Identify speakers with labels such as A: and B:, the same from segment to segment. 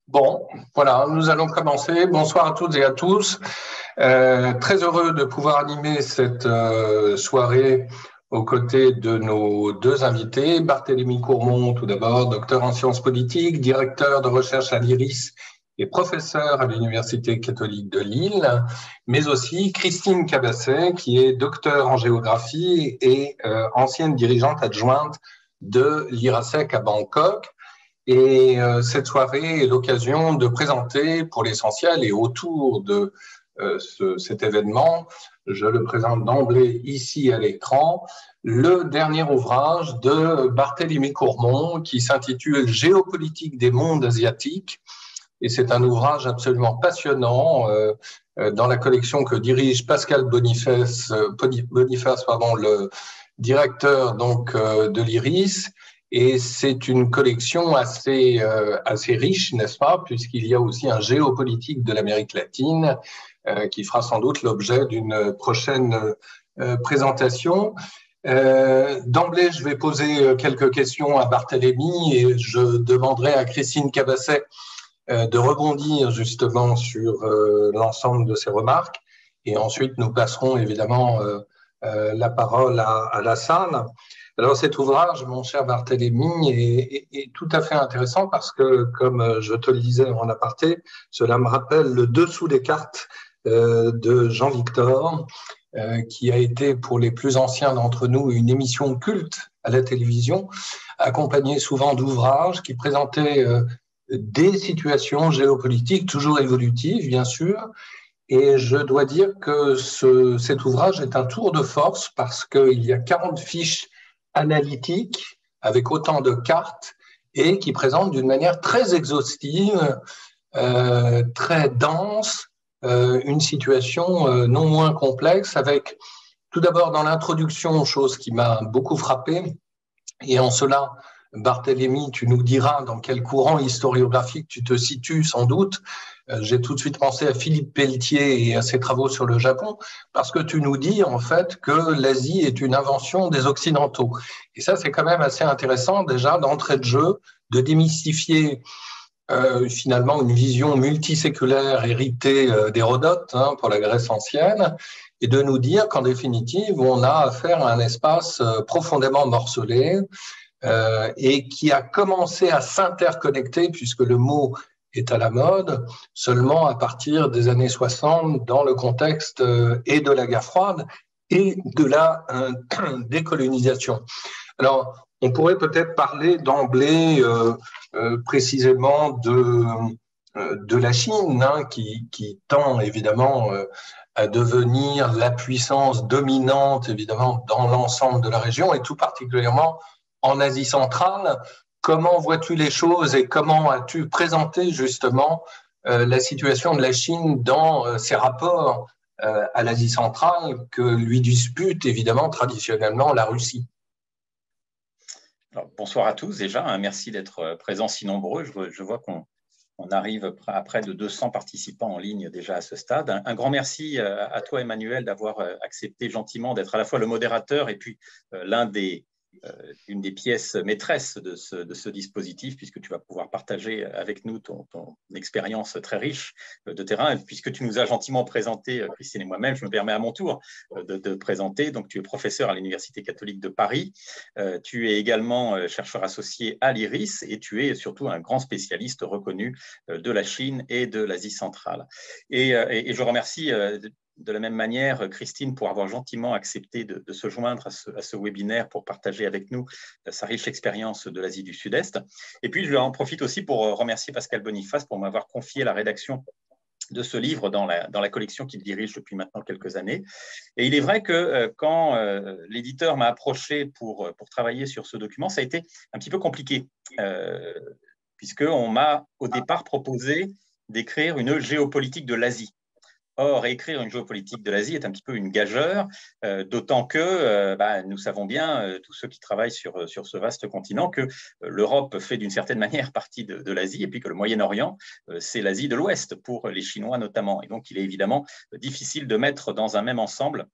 A: Bon, voilà, nous allons commencer. Bonsoir à toutes et à tous. Très heureux de pouvoir animer cette soirée aux côtés de nos deux invités. Barthélémy Courmont, tout d'abord, docteur en sciences politiques, directeur de recherche à l'IRIS et professeur à l'Université catholique de Lille, mais aussi Christine Cabasset, qui est docteur en géographie et ancienne dirigeante adjointe de l'IRASEC à Bangkok. Et cette soirée est l'occasion de présenter pour l'essentiel et autour de cet événement, je le présente d'emblée ici à l'écran, le dernier ouvrage de Barthélémy Courmont qui s'intitule Géopolitique des mondes asiatiques. Et c'est un ouvrage absolument passionnant dans la collection que dirige Pascal Boniface, le directeur donc de l'IRIS. Et c'est une collection assez riche, n'est-ce pas, puisqu'il y a aussi un géopolitique de l'Amérique latine qui fera sans doute l'objet d'une prochaine présentation. D'emblée, je vais poser quelques questions à Barthélémy et je demanderai à Christine Cabasset de rebondir justement sur l'ensemble de ses remarques. Et ensuite, nous passerons évidemment la parole à la salle. Alors cet ouvrage, mon cher Barthélémy, est tout à fait intéressant parce que, comme je te le disais en aparté, cela me rappelle le dessous des cartes de Jean Victor, qui a été pour les plus anciens d'entre nous une émission culte à la télévision, accompagnée souvent d'ouvrages qui présentaient des situations géopolitiques toujours évolutives, bien sûr. Et je dois dire que cet ouvrage est un tour de force parce qu'il y a 40 fiches analytique avec autant de cartes et qui présente d'une manière très exhaustive, très dense, une situation non moins complexe avec tout d'abord dans l'introduction, chose qui m'a beaucoup frappé, et en cela, Barthélémy, tu nous diras dans quel courant historiographique tu te situes sans doute. J'ai tout de suite pensé à Philippe Pelletier et à ses travaux sur le Japon, parce que tu nous dis en fait que l'Asie est une invention des Occidentaux. Et ça, c'est quand même assez intéressant déjà d'entrée de jeu, de démystifier finalement une vision multiséculaire héritée d'Hérodote pour la Grèce ancienne, et de nous dire qu'en définitive, on a affaire à un espace profondément morcelé, et qui a commencé à s'interconnecter, puisque le mot est à la mode, seulement à partir des années 60, dans le contexte et de la guerre froide et de la décolonisation. Alors, on pourrait peut-être parler d'emblée précisément de la Chine, qui tend évidemment à devenir la puissance dominante, évidemment, dans l'ensemble de la région, et tout particulièrement en Asie centrale. Comment vois-tu les choses et comment as-tu présenté justement la situation de la Chine dans ses rapports à l'Asie centrale que lui dispute évidemment traditionnellement la Russie?
B: Alors, bonsoir à tous déjà, merci d'être présents si nombreux. Je vois qu'on arrive à près de 200 participants en ligne déjà à ce stade. Un grand merci à toi Emmanuel d'avoir accepté gentiment d'être à la fois le modérateur et puis une des pièces maîtresses de ce dispositif, puisque tu vas pouvoir partager avec nous ton expérience très riche de terrain. Et puisque tu nous as gentiment présenté, Christine et moi-même, je me permets à mon tour de présenter. Donc, tu es professeur à l'Université catholique de Paris. Tu es également chercheur associé à l'IRIS et tu es surtout un grand spécialiste reconnu de la Chine et de l'Asie centrale. Et je remercie de la même manière, Christine, pour avoir gentiment accepté de se joindre à ce webinaire pour partager avec nous sa riche expérience de l'Asie du Sud-Est. Et puis, je en profite aussi pour remercier Pascal Boniface pour m'avoir confié la rédaction de ce livre dans la collection qu'il dirige depuis maintenant quelques années. Et il est vrai que quand l'éditeur m'a approché pour travailler sur ce document, ça a été un petit peu compliqué, puisqu'on m'a au départ proposé d'écrire une géopolitique de l'Asie. Or, écrire une géopolitique de l'Asie est un petit peu une gageure, d'autant que nous savons bien, tous ceux qui travaillent sur ce vaste continent, que l'Europe fait d'une certaine manière partie de l'Asie, et puis que le Moyen-Orient, c'est l'Asie de l'Ouest, pour les Chinois notamment. Et donc, il est évidemment difficile de mettre dans un même ensemble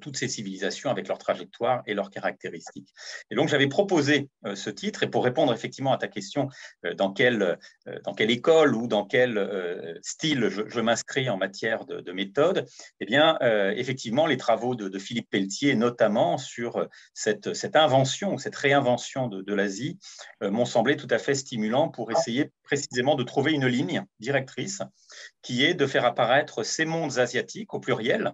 B: toutes ces civilisations avec leur trajectoire et leurs caractéristiques. Et donc, j'avais proposé ce titre, et pour répondre effectivement à ta question, dans quelle école ou dans quel style je m'inscris en matière de méthode, eh bien, effectivement, les travaux de Philippe Pelletier, notamment sur cette invention, cette réinvention de l'Asie, m'ont semblé tout à fait stimulants pour essayer précisément de trouver une ligne directrice qui est de faire apparaître ces mondes asiatiques au pluriel,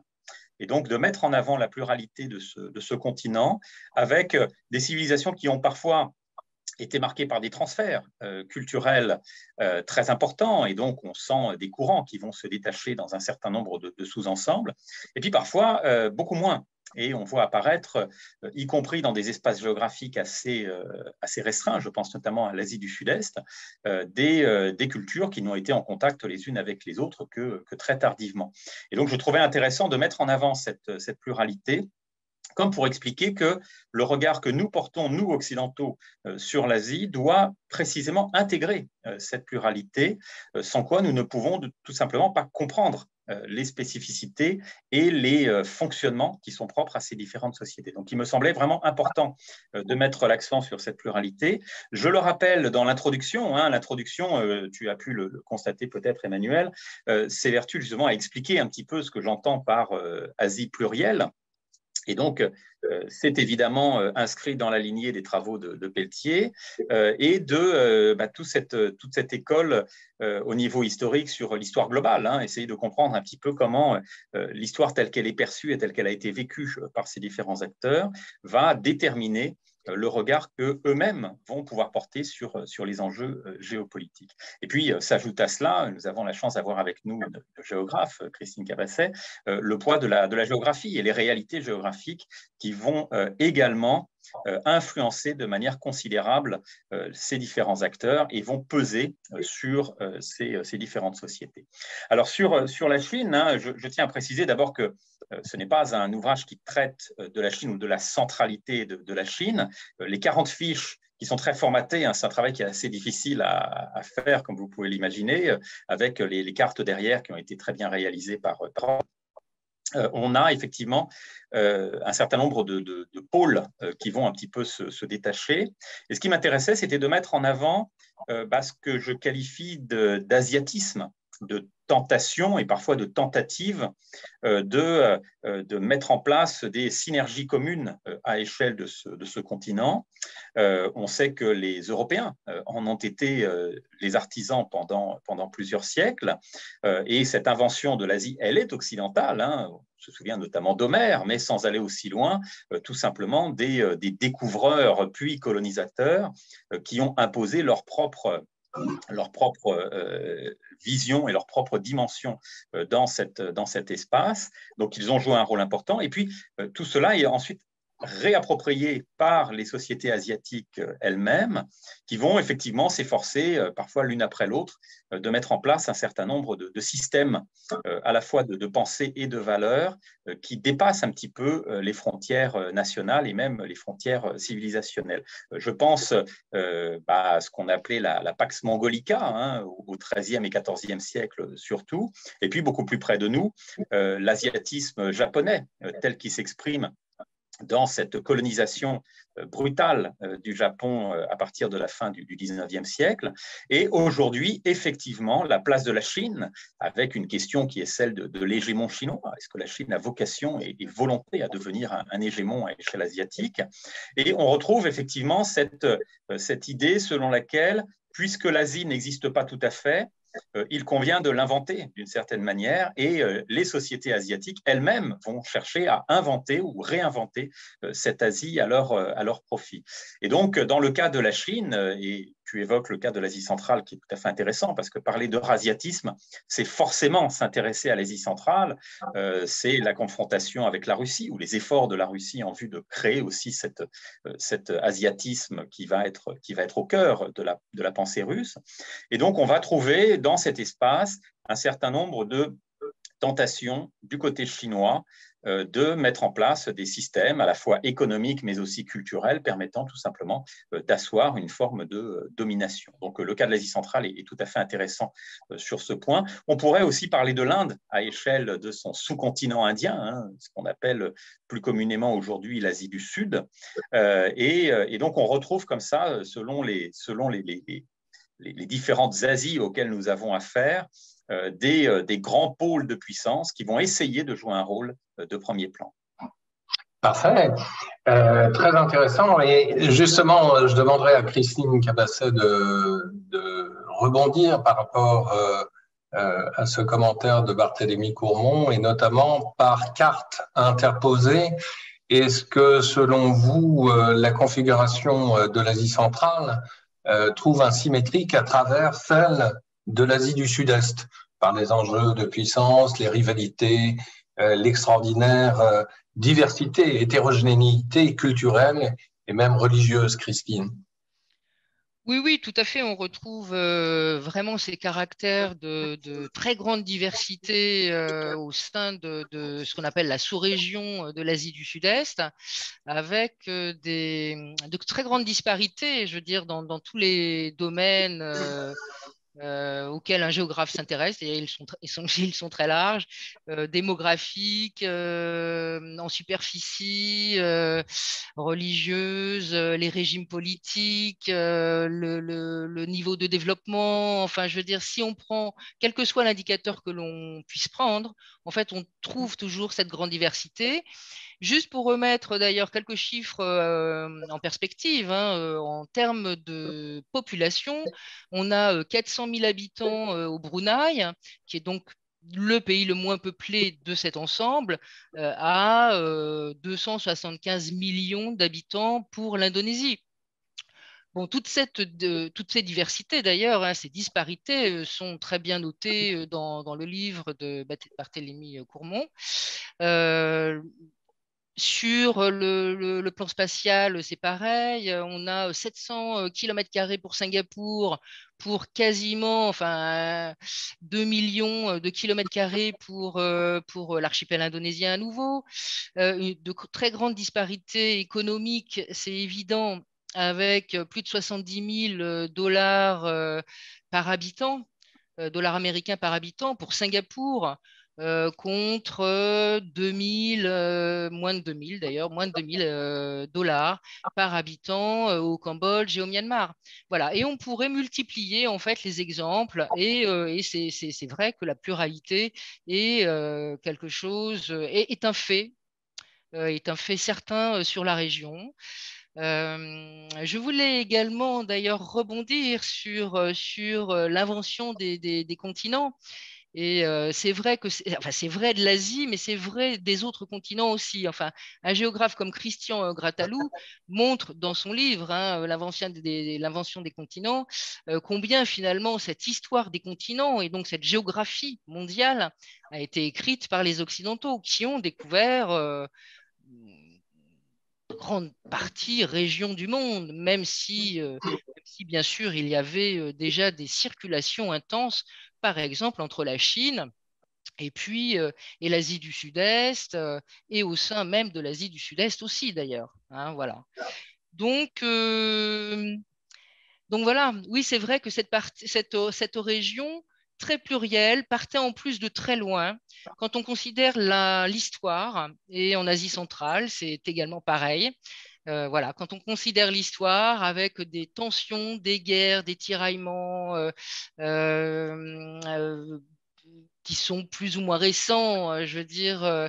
B: et donc de mettre en avant la pluralité de ce continent avec des civilisations qui ont parfois été marquées par des transferts culturels très importants, et donc on sent des courants qui vont se détacher dans un certain nombre de sous-ensembles, et puis parfois beaucoup moins. Et on voit apparaître, y compris dans des espaces géographiques assez restreints, je pense notamment à l'Asie du Sud-Est, des cultures qui n'ont été en contact les unes avec les autres que très tardivement. Et donc, je trouvais intéressant de mettre en avant cette pluralité, comme pour expliquer que le regard que nous portons, nous occidentaux, sur l'Asie doit précisément intégrer cette pluralité, sans quoi nous ne pouvons tout simplement pas comprendre les spécificités et les fonctionnements qui sont propres à ces différentes sociétés. Donc, il me semblait vraiment important de mettre l'accent sur cette pluralité. Je le rappelle dans l'introduction, tu as pu le constater peut-être, Emmanuel, s'évertue justement à expliquer un petit peu ce que j'entends par Asie plurielle. Et donc, c'est évidemment inscrit dans la lignée des travaux de Pelletier et de toute cette école au niveau historique sur l'histoire globale, essayer de comprendre un petit peu comment l'histoire telle qu'elle est perçue et telle qu'elle a été vécue par ces différents acteurs va déterminer le regard qu'eux-mêmes vont pouvoir porter sur les enjeux géopolitiques. Et puis, s'ajoute à cela, nous avons la chance d'avoir avec nous une géographe, Christine Cabasset, le poids de la géographie et les réalités géographiques qui vont également influencer de manière considérable ces différents acteurs et vont peser sur ces différentes sociétés. Alors, sur la Chine, je tiens à préciser d'abord que ce n'est pas un ouvrage qui traite de la Chine ou de la centralité de la Chine. Les 40 fiches qui sont très formatées, c'est un travail qui est assez difficile à faire, comme vous pouvez l'imaginer, avec les cartes derrière qui ont été très bien réalisées par on a effectivement un certain nombre de pôles qui vont un petit peu se détacher. Et ce qui m'intéressait, c'était de mettre en avant ce que je qualifie d'asiatisme, de tentation et parfois de tentative de mettre en place des synergies communes à échelle de ce continent. On sait que les Européens en ont été les artisans pendant plusieurs siècles, et cette invention de l'Asie, elle est occidentale. On se souvient notamment d'Homère, mais sans aller aussi loin, tout simplement des découvreurs puis colonisateurs qui ont imposé leur propre vision et leur propre dimension dans cet espace. Donc, ils ont joué un rôle important. Et puis, tout cela est ensuite réapproprié par les sociétés asiatiques elles-mêmes, qui vont effectivement s'efforcer, parfois l'une après l'autre, de mettre en place un certain nombre de systèmes, à la fois de pensée et de valeurs, qui dépassent un petit peu les frontières nationales et même les frontières civilisationnelles. Je pense à ce qu'on appelait la Pax Mongolica, au XIIIe et XIVe siècle surtout, et puis beaucoup plus près de nous, l'asiatisme japonais, tel qu'il s'exprime dans cette colonisation brutale du Japon à partir de la fin du XIXe siècle. Et aujourd'hui, effectivement, la place de la Chine, avec une question qui est celle de l'hégémon chinois. Est-ce que la Chine a vocation et volonté à devenir un hégémon à échelle asiatique? Et on retrouve effectivement cette idée selon laquelle, puisque l'Asie n'existe pas tout à fait, il convient de l'inventer d'une certaine manière, et les sociétés asiatiques elles-mêmes vont chercher à inventer ou réinventer cette Asie à leur profit. Et donc, dans le cas de la Chine, et tu évoques le cas de l'Asie centrale qui est tout à fait intéressant, parce que parler d'eurasiatisme, c'est forcément s'intéresser à l'Asie centrale, c'est la confrontation avec la Russie, ou les efforts de la Russie en vue de créer aussi cet asiatisme qui va être au cœur de la pensée russe. Et donc, on va trouver dans cet espace un certain nombre de tentations du côté chinois de mettre en place des systèmes à la fois économiques mais aussi culturels permettant tout simplement d'asseoir une forme de domination. Donc le cas de l'Asie centrale est tout à fait intéressant sur ce point. On pourrait aussi parler de l'Inde à échelle de son sous-continent indien, hein, ce qu'on appelle plus communément aujourd'hui l'Asie du Sud. Et donc on retrouve comme ça, selon les différentes Asies auxquelles nous avons affaire, des grands pôles de puissance qui vont essayer de jouer un rôle de premier plan.
A: Parfait, très intéressant. Et justement, je demanderai à Christine Cabasset de rebondir par rapport à ce commentaire de Barthélemy Courmont, et notamment par carte interposée. Est-ce que, selon vous, la configuration de l'Asie centrale trouve un symétrique à travers celle de l'Asie du Sud-Est, par les enjeux de puissance, les rivalités, l'extraordinaire diversité, hétérogénéité culturelle et même religieuse, Christine?
C: Oui, oui, tout à fait. On retrouve vraiment ces caractères de très grande diversité au sein de ce qu'on appelle la sous-région de l'Asie du Sud-Est, avec de très grandes disparités, je veux dire, dans tous les domaines auxquels un géographe s'intéresse, et ils sont très larges, démographiques, en superficie, religieuse, les régimes politiques, le niveau de développement. Enfin, je veux dire, si on prend, quel que soit l'indicateur que l'on puisse prendre, en fait, on trouve toujours cette grande diversité. Juste pour remettre d'ailleurs quelques chiffres en perspective, hein, en termes de population, on a 400 000 habitants au Brunei, qui est donc le pays le moins peuplé de cet ensemble, à 275 millions d'habitants pour l'Indonésie. Bon, toute ces diversités d'ailleurs, hein, ces disparités sont très bien notées dans le livre de Barthélemy Courmont. Sur le plan spatial, c'est pareil. On a 700 km² pour Singapour, pour quasiment 2 millions de kilomètres carrés pour l'archipel indonésien à nouveau. De très grandes disparités économiques, c'est évident, avec plus de 70 000 dollars par habitant, dollars américains par habitant pour Singapour. Contre 2000, moins de 2000 d'ailleurs, moins de 2000 dollars par habitant au Cambodge et au Myanmar. Voilà, et on pourrait multiplier en fait les exemples, et c'est vrai que la pluralité est quelque chose, est un fait certain sur la région. Je voulais également d'ailleurs rebondir sur l'invention des continents. Et c'est vrai que c'est vrai de l'Asie, mais c'est vrai des autres continents aussi. Enfin, un géographe comme Christian Grattalou montre dans son livre, hein, l'invention des continents, combien finalement cette histoire des continents et donc cette géographie mondiale a été écrite par les Occidentaux qui ont découvert grande partie région du monde, même si bien sûr il y avait déjà des circulations intenses, par exemple entre la Chine et puis et l'Asie du Sud-Est, et au sein même de l'Asie du Sud-Est aussi d'ailleurs, hein, voilà. Donc, donc voilà, oui, c'est vrai que cette région très plurielle partait en plus de très loin. Quand on considère l'histoire, et en Asie centrale, c'est également pareil. Voilà, quand on considère l'histoire avec des tensions, des guerres, des tiraillements qui sont plus ou moins récents, je veux dire,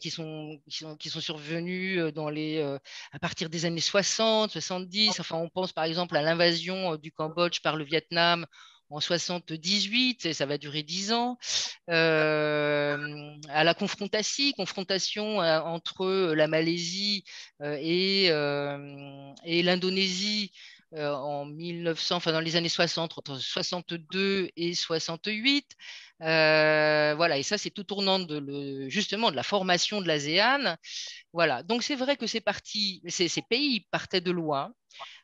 C: qui sont survenus à partir des années 60, 70. Enfin, on pense par exemple à l'invasion du Cambodge par le Vietnam en 78, et ça va durer 10 ans, à la confrontation entre la Malaisie et l'Indonésie en 1900, dans les années 60, entre 62 et 68. Voilà, et ça, c'est tout tournant justement de la formation de l'ASEAN. Voilà, donc c'est vrai que ces pays partaient de loin,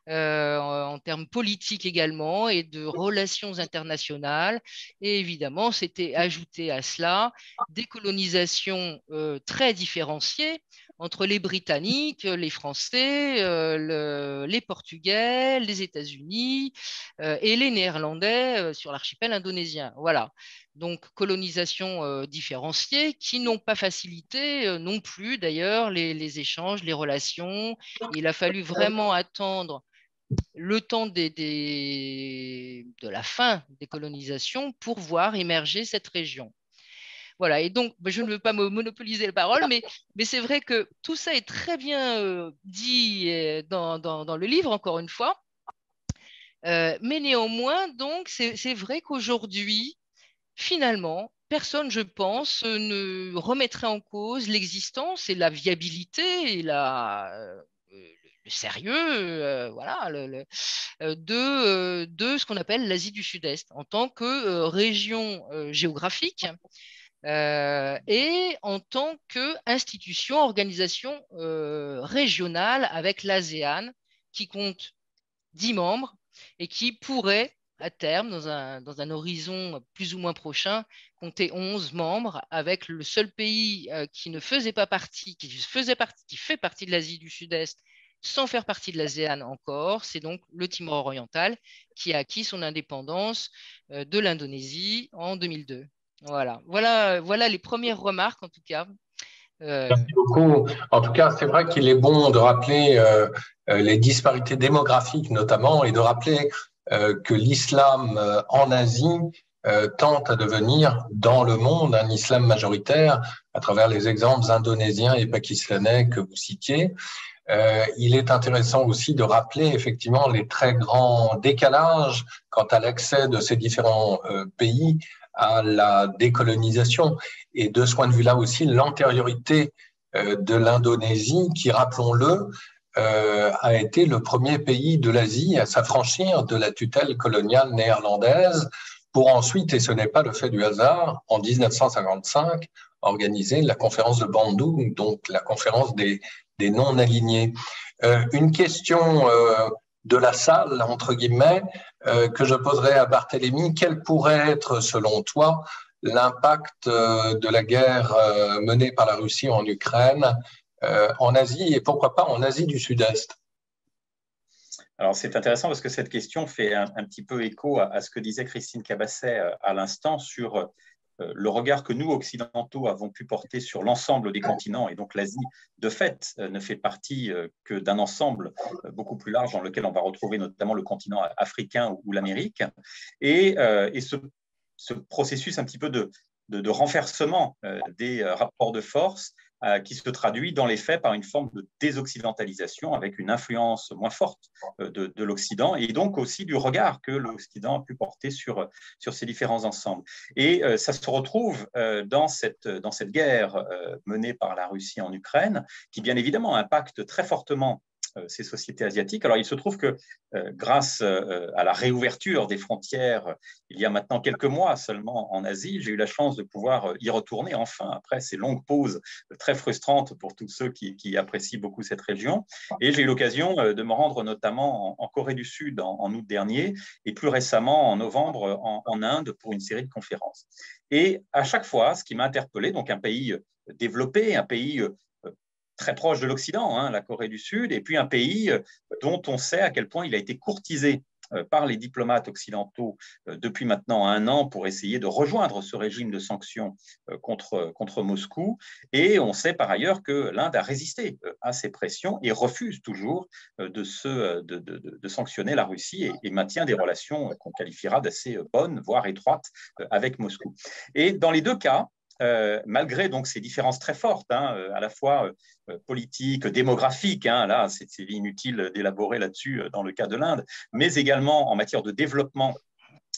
C: en termes politiques également et de relations internationales. Et évidemment, c'était ajouté à cela des colonisations très différenciées entre les Britanniques, les Français, les Portugais, les États-Unis et les Néerlandais sur l'archipel indonésien. Voilà. Donc, colonisation différenciée qui n'ont pas facilité non plus d'ailleurs les échanges, les relations. Il a fallu vraiment attendre le temps de la fin des colonisations pour voir émerger cette région. Voilà, et donc je ne veux pas monopoliser la parole, mais c'est vrai que tout ça est très bien dit dans le livre, encore une fois. Mais néanmoins, donc, c'est vrai qu'aujourd'hui, finalement, personne, je pense, ne remettrait en cause l'existence et la viabilité et le sérieux voilà, de ce qu'on appelle l'Asie du Sud-Est en tant que région géographique et en tant qu'institution, organisation régionale avec l'ASEAN qui compte 10 membres et qui pourrait, à terme, dans un horizon plus ou moins prochain, compter 11 membres, avec le seul pays qui ne faisait pas partie, qui fait partie de l'Asie du Sud-Est, sans faire partie de l'ASEAN encore, c'est donc le Timor oriental, qui a acquis son indépendance de l'Indonésie en 2002. Voilà les premières remarques, en tout cas.
A: Merci beaucoup. En tout cas, c'est vrai qu'il est bon de rappeler les disparités démographiques notamment et de rappeler que l'islam en Asie tente à devenir dans le monde un islam majoritaire à travers les exemples indonésiens et pakistanais que vous citiez. Il est intéressant aussi de rappeler effectivement les très grands décalages quant à l'accès de ces différents pays à la décolonisation et de ce point de vue-là aussi l'antériorité de l'Indonésie qui, rappelons-le, a été le premier pays de l'Asie à s'affranchir de la tutelle coloniale néerlandaise pour ensuite, et ce n'est pas le fait du hasard, en 1955, organiser la conférence de Bandung, donc la conférence des non-alignés. Une question de la salle, entre guillemets, que je poserai à Barthélemy. Quel pourrait être, selon toi, l'impact de la guerre menée par la Russie en Ukraine en Asie et pourquoi pas en Asie du Sud-Est?
B: Alors, c'est intéressant parce que cette question fait un petit peu écho à ce que disait Christine Cabasset à l'instant sur le regard que nous, occidentaux, avons pu porter sur l'ensemble des continents. Et donc, l'Asie, de fait, ne fait partie que d'un ensemble beaucoup plus large dans lequel on va retrouver notamment le continent africain ou l'Amérique. Et ce processus un petit peu de renversement des rapports de force qui se traduit dans les faits par une forme de désoccidentalisation avec une influence moins forte de l'Occident et donc aussi du regard que l'Occident a pu porter sur ces différents ensembles. Et ça se retrouve dans cette guerre menée par la Russie en Ukraine qui, bien évidemment, impacte très fortement ces sociétés asiatiques. Alors, il se trouve que grâce à la réouverture des frontières, il y a maintenant quelques mois seulement en Asie, j'ai eu la chance de pouvoir y retourner enfin après ces longues pauses très frustrantes pour tous ceux qui apprécient beaucoup cette région. Et j'ai eu l'occasion de me rendre notamment en Corée du Sud en août dernier et plus récemment en novembre en Inde pour une série de conférences. Et à chaque fois, ce qui m'a interpellé, donc un pays développé, un pays très proche de l'Occident, hein, la Corée du Sud, et puis un pays dont on sait à quel point il a été courtisé par les diplomates occidentaux depuis maintenant 1 an pour essayer de rejoindre ce régime de sanctions contre Moscou. Et on sait par ailleurs que l'Inde a résisté à ces pressions et refuse toujours de sanctionner la Russie et maintient des relations qu'on qualifiera d'assez bonnes, voire étroites, avec Moscou. Et dans les deux cas, malgré donc ces différences très fortes, hein, à la fois politiques, démographiques, hein, là c'est inutile d'élaborer là-dessus dans le cas de l'Inde, mais également en matière de développement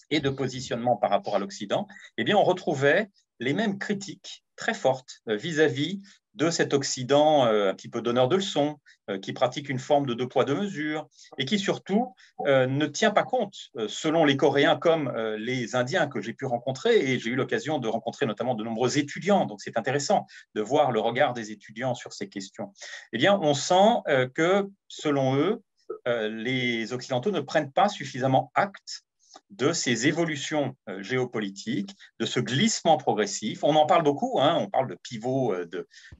B: et de positionnement par rapport à l'Occident, eh bien on retrouvait les mêmes critiques très fortes vis-à-vis de cet Occident un petit peu donneur de leçons, qui pratique une forme de 2 poids 2 mesures et qui surtout ne tient pas compte, selon les Coréens comme les Indiens que j'ai pu rencontrer, et j'ai eu l'occasion de rencontrer notamment de nombreux étudiants, donc c'est intéressant de voir le regard des étudiants sur ces questions. Eh bien, on sent que, selon eux, les Occidentaux ne prennent pas suffisamment acte de ces évolutions géopolitiques, de ce glissement progressif. On en parle beaucoup, hein, on parle de pivot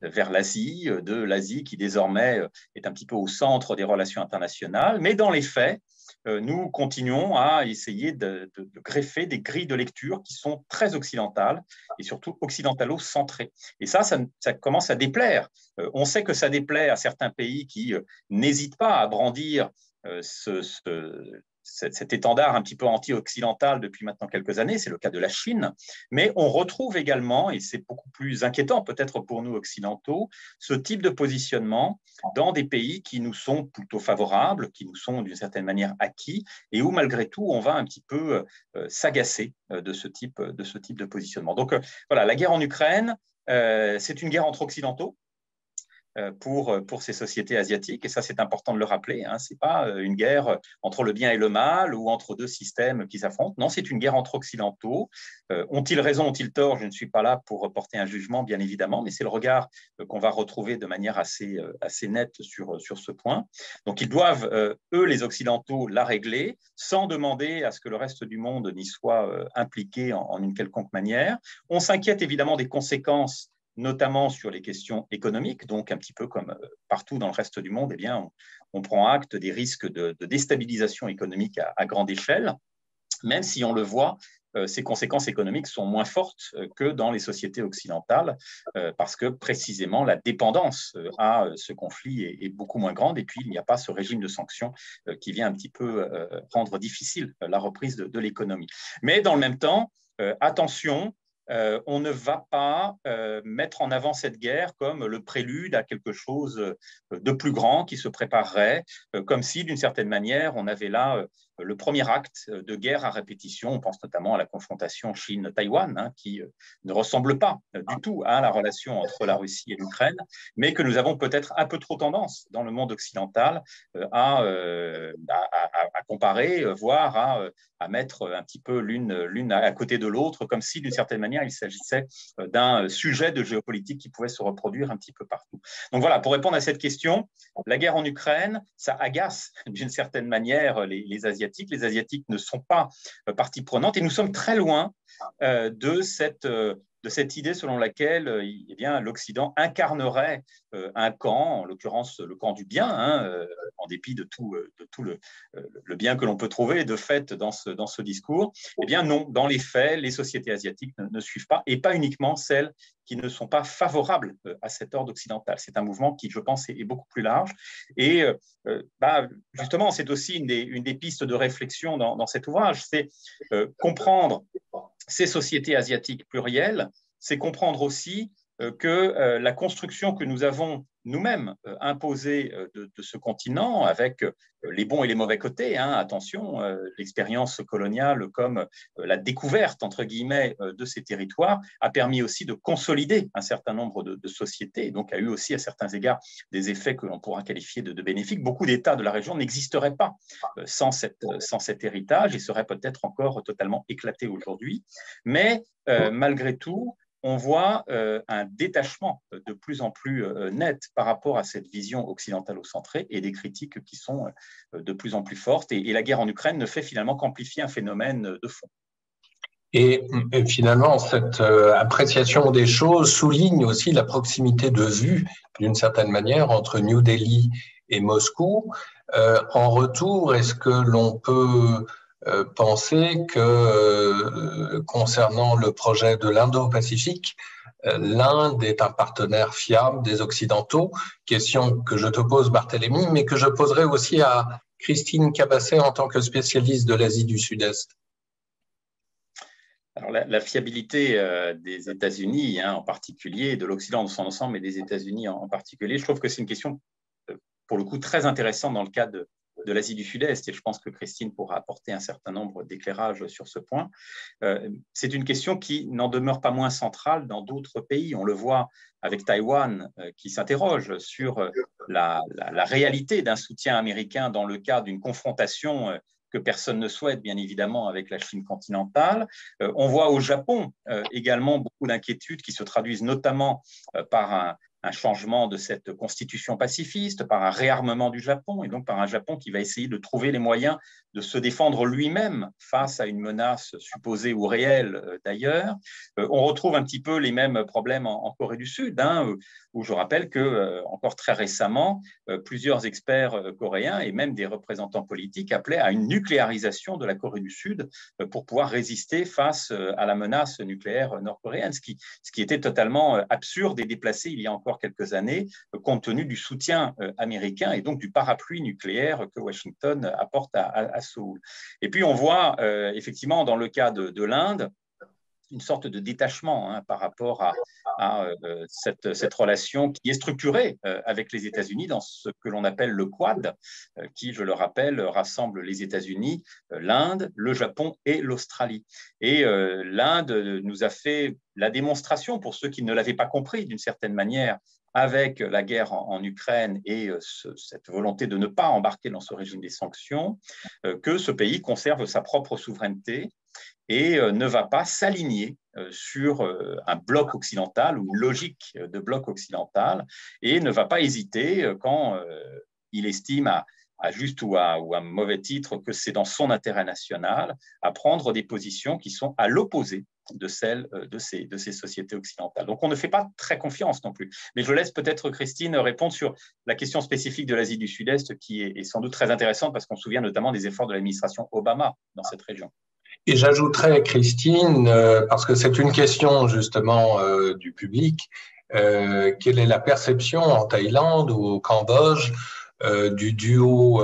B: vers l'Asie, de l'Asie qui désormais est un petit peu au centre des relations internationales, mais dans les faits, nous continuons à essayer de greffer des grilles de lecture qui sont très occidentales et surtout occidentalo-centrées. Et ça commence à déplaire. On sait que ça déplaît à certains pays qui n'hésitent pas à brandir cet étendard un petit peu anti-occidental depuis maintenant quelques années, c'est le cas de la Chine, mais on retrouve également, et c'est beaucoup plus inquiétant peut-être pour nous occidentaux, ce type de positionnement dans des pays qui nous sont plutôt favorables, qui nous sont d'une certaine manière acquis, et où malgré tout on va un petit peu s'agacer de ce type de positionnement. Donc voilà, la guerre en Ukraine, c'est une guerre entre occidentaux, pour ces sociétés asiatiques. Et ça, c'est important de le rappeler. Hein. Ce n'est pas une guerre entre le bien et le mal ou entre deux systèmes qui s'affrontent. Non, c'est une guerre entre occidentaux. Ont-ils raison, ont-ils tort? Je ne suis pas là pour porter un jugement, bien évidemment, mais c'est le regard qu'on va retrouver de manière assez nette sur ce point. Donc, ils doivent, eux, les Occidentaux, la régler sans demander à ce que le reste du monde n'y soit impliqué en une quelconque manière. On s'inquiète évidemment des conséquences notamment sur les questions économiques, donc un petit peu comme partout dans le reste du monde, eh bien, on prend acte des risques de déstabilisation économique à grande échelle, même si on le voit, ces conséquences économiques sont moins fortes que dans les sociétés occidentales, parce que précisément la dépendance à ce conflit est beaucoup moins grande, et puis il n'y a pas ce régime de sanctions qui vient un petit peu rendre difficile la reprise de l'économie. Mais dans le même temps, attention, on ne va pas mettre en avant cette guerre comme le prélude à quelque chose de plus grand qui se préparerait, comme si, d'une certaine manière, on avait là le premier acte de guerre à répétition. On pense notamment à la confrontation Chine-Taïwan, hein, qui ne ressemble pas du tout à la relation entre la Russie et l'Ukraine, mais que nous avons peut-être un peu trop tendance dans le monde occidental à comparer, voire à mettre un petit peu l'une à côté de l'autre, comme si, d'une certaine manière, il s'agissait d'un sujet de géopolitique qui pouvait se reproduire un petit peu partout. Donc voilà, pour répondre à cette question, la guerre en Ukraine, ça agace d'une certaine manière les Asiatiques. Les Asiatiques ne sont pas partie prenante et nous sommes très loin de cette idée selon laquelle eh bien, l'Occident incarnerait un camp, en l'occurrence le camp du bien, hein, en dépit de tout le bien que l'on peut trouver de fait dans ce discours. Eh bien non, dans les faits, les sociétés asiatiques ne suivent pas, et pas uniquement celles qui ne sont pas favorables à cet ordre occidental. C'est un mouvement qui, je pense, est beaucoup plus large. Et justement, c'est aussi une des pistes de réflexion dans cet ouvrage, c'est comprendre ces sociétés asiatiques plurielles, c'est comprendre aussi que la construction que nous avons nous-mêmes imposée de ce continent, avec les bons et les mauvais côtés, hein, attention, l'expérience coloniale comme la découverte, entre guillemets, de ces territoires, a permis aussi de consolider un certain nombre de sociétés, donc a eu aussi à certains égards des effets que l'on pourra qualifier de bénéfiques. Beaucoup d'États de la région n'existeraient pas sans cet héritage et seraient peut-être encore totalement éclatés aujourd'hui. Mais malgré tout, on voit un détachement de plus en plus net par rapport à cette vision occidentalo-centrée et des critiques qui sont de plus en plus fortes. Et la guerre en Ukraine ne fait finalement qu'amplifier un phénomène de fond.
A: Et finalement, cette appréciation des choses souligne aussi la proximité de vue, d'une certaine manière, entre New Delhi et Moscou. En retour, est-ce que l'on peut penser que concernant le projet de l'Indo-Pacifique, l'Inde est un partenaire fiable des Occidentaux? Question que je te pose, Barthélémy, mais que je poserai aussi à Christine Cabasset en tant que spécialiste de l'Asie du Sud-Est.
B: Alors, la fiabilité des États-Unis, hein, en particulier, de l'Occident dans son ensemble, mais des États-Unis en particulier, je trouve que c'est une question, pour le coup, très intéressante dans le cas de l'Asie du Sud-Est, et je pense que Christine pourra apporter un certain nombre d'éclairages sur ce point. C'est une question qui n'en demeure pas moins centrale dans d'autres pays. On le voit avec Taïwan, qui s'interroge sur la réalité d'un soutien américain dans le cas d'une confrontation que personne ne souhaite, bien évidemment, avec la Chine continentale. On voit au Japon également beaucoup d'inquiétudes qui se traduisent notamment par un changement de cette constitution pacifiste, par un réarmement du Japon, et donc par un Japon qui va essayer de trouver les moyens de se défendre lui-même face à une menace supposée ou réelle d'ailleurs. On retrouve un petit peu les mêmes problèmes en Corée du Sud, hein, où je rappelle que encore très récemment, plusieurs experts coréens et même des représentants politiques appelaient à une nucléarisation de la Corée du Sud pour pouvoir résister face à la menace nucléaire nord-coréenne, ce qui était totalement absurde et déplacé il y a encore quelques années, compte tenu du soutien américain et donc du parapluie nucléaire que Washington apporte à Séoul. Et puis on voit effectivement dans le cas de l'Inde, une sorte de détachement hein, par rapport à cette relation qui est structurée avec les États-Unis dans ce que l'on appelle le Quad, qui, je le rappelle, rassemble les États-Unis, l'Inde, le Japon et l'Australie. Et l'Inde nous a fait la démonstration, pour ceux qui ne l'avaient pas compris d'une certaine manière, avec la guerre en Ukraine et cette volonté de ne pas embarquer dans ce régime des sanctions, que ce pays conserve sa propre souveraineté et ne va pas s'aligner sur un bloc occidental ou une logique de bloc occidental et ne va pas hésiter quand il estime à juste ou à mauvais titre que c'est dans son intérêt national à prendre des positions qui sont à l'opposé de celles de ces sociétés occidentales. Donc on ne fait pas très confiance non plus. Mais je laisse peut-être Christine répondre sur la question spécifique de l'Asie du Sud-Est qui est sans doute très intéressante parce qu'on se souvient notamment des efforts de l'administration Obama dans cette région.
A: Et j'ajouterais, Christine, parce que c'est une question justement du public, quelle est la perception en Thaïlande ou au Cambodge du duo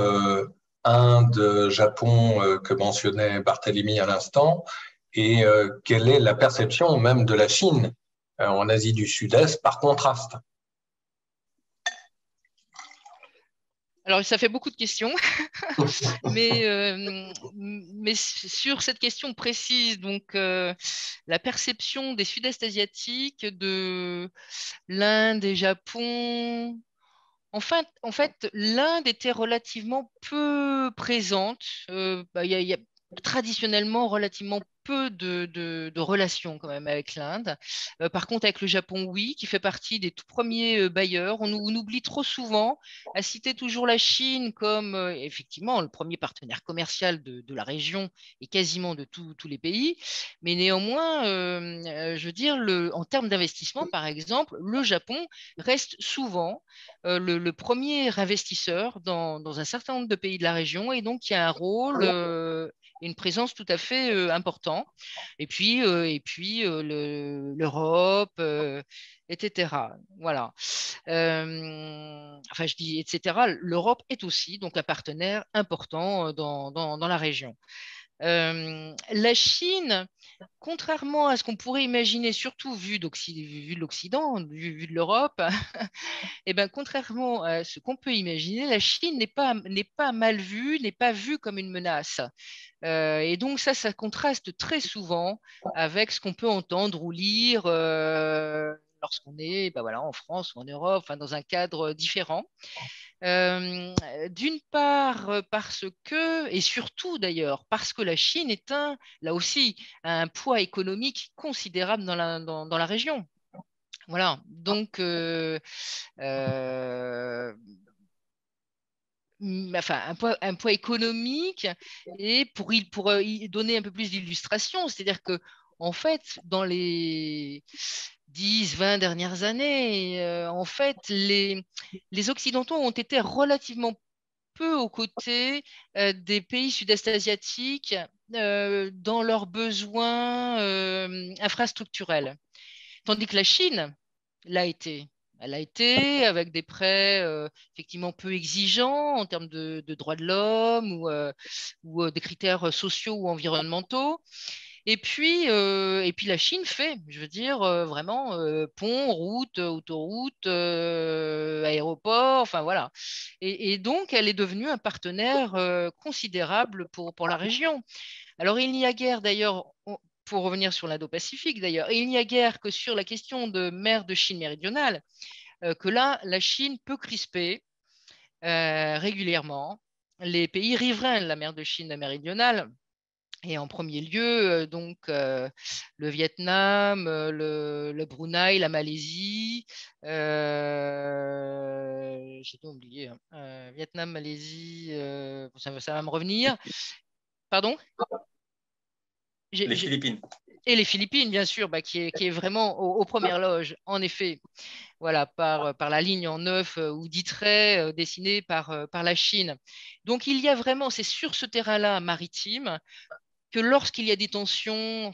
A: Inde-Japon que mentionnait Barthélemy à l'instant, et quelle est la perception même de la Chine en Asie du Sud-Est par contraste?
C: Alors, ça fait beaucoup de questions, mais sur cette question précise, donc la perception des Sud-Est asiatiques, de l'Inde et Japon, en fait l'Inde était relativement peu présente. Il y a traditionnellement relativement peu de relations quand même avec l'Inde. Par contre, avec le Japon, oui, qui fait partie des tout premiers bailleurs. On oublie trop souvent à citer toujours la Chine comme effectivement le premier partenaire commercial de la région et quasiment de tous les pays. Mais néanmoins, je veux dire, en termes d'investissement, par exemple, le Japon reste souvent le premier investisseur dans un certain nombre de pays de la région et donc il y a un rôle une présence tout à fait important. Et puis l'Europe, etc. Voilà. Enfin, je dis etc. L'Europe est aussi donc un partenaire important dans la région. La Chine, contrairement à ce qu'on pourrait imaginer, surtout vu de l'Occident, vu de l'Europe, et ben, contrairement à ce qu'on peut imaginer, la Chine n'est pas mal vue, n'est pas vue comme une menace. Et donc ça contraste très souvent avec ce qu'on peut entendre ou lire lorsqu'on est ben voilà, en France ou en Europe, enfin, dans un cadre différent. D'une part parce que, et surtout d'ailleurs, parce que la Chine est là aussi, un poids économique considérable dans la région. Voilà, donc enfin, un poids économique et pour y donner un peu plus d'illustration, c'est-à-dire que en fait, dans les 10-20 dernières années, en fait, les Occidentaux ont été relativement peu aux côtés des pays sud-est asiatiques dans leurs besoins infrastructurels. Tandis que la Chine l'a été. Elle a été avec des prêts effectivement peu exigeants en termes de droits de l'homme ou des critères sociaux ou environnementaux. Et puis la Chine fait, je veux dire, vraiment pont, route, autoroute, aéroport, enfin voilà. Et donc, elle est devenue un partenaire considérable pour la région. Alors, il n'y a guère d'ailleurs, pour revenir sur l'Indo-Pacifique d'ailleurs, il n'y a guère que sur la question de mer de Chine méridionale, que là, la Chine peut crisper régulièrement les pays riverains de la mer de Chine méridionale Et en premier lieu, donc, le Vietnam, le Brunei, la Malaisie, j'ai tout oublié, hein. Vietnam, Malaisie, ça va me revenir. Pardon?
B: Les Philippines.
C: Et les Philippines, bien sûr, qui est vraiment aux premières loges, en effet, voilà, par la ligne en 9 ou 10 traits dessinés par la Chine. Donc, il y a vraiment, c'est sur ce terrain-là maritime que lorsqu'il y a des tensions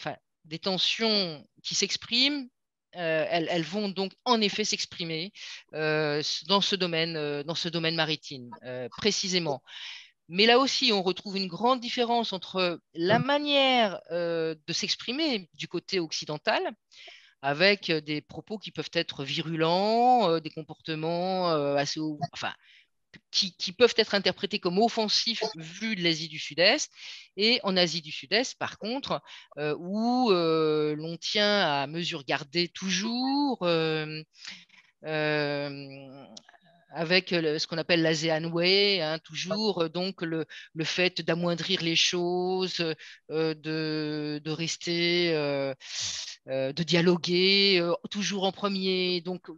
C: qui s'expriment, elles vont donc en effet s'exprimer dans ce domaine maritime, précisément. Mais là aussi, on retrouve une grande différence entre la manière de s'exprimer du côté occidental, avec des propos qui peuvent être virulents, des comportements enfin, qui peuvent être interprétés comme offensifs vu de l'Asie du Sud-Est. Et en Asie du Sud-Est, par contre, où l'on tient à mesure gardée toujours, avec ce qu'on appelle l'ASEAN Way, hein, toujours donc le fait d'amoindrir les choses, de rester, de dialoguer toujours en premier. Donc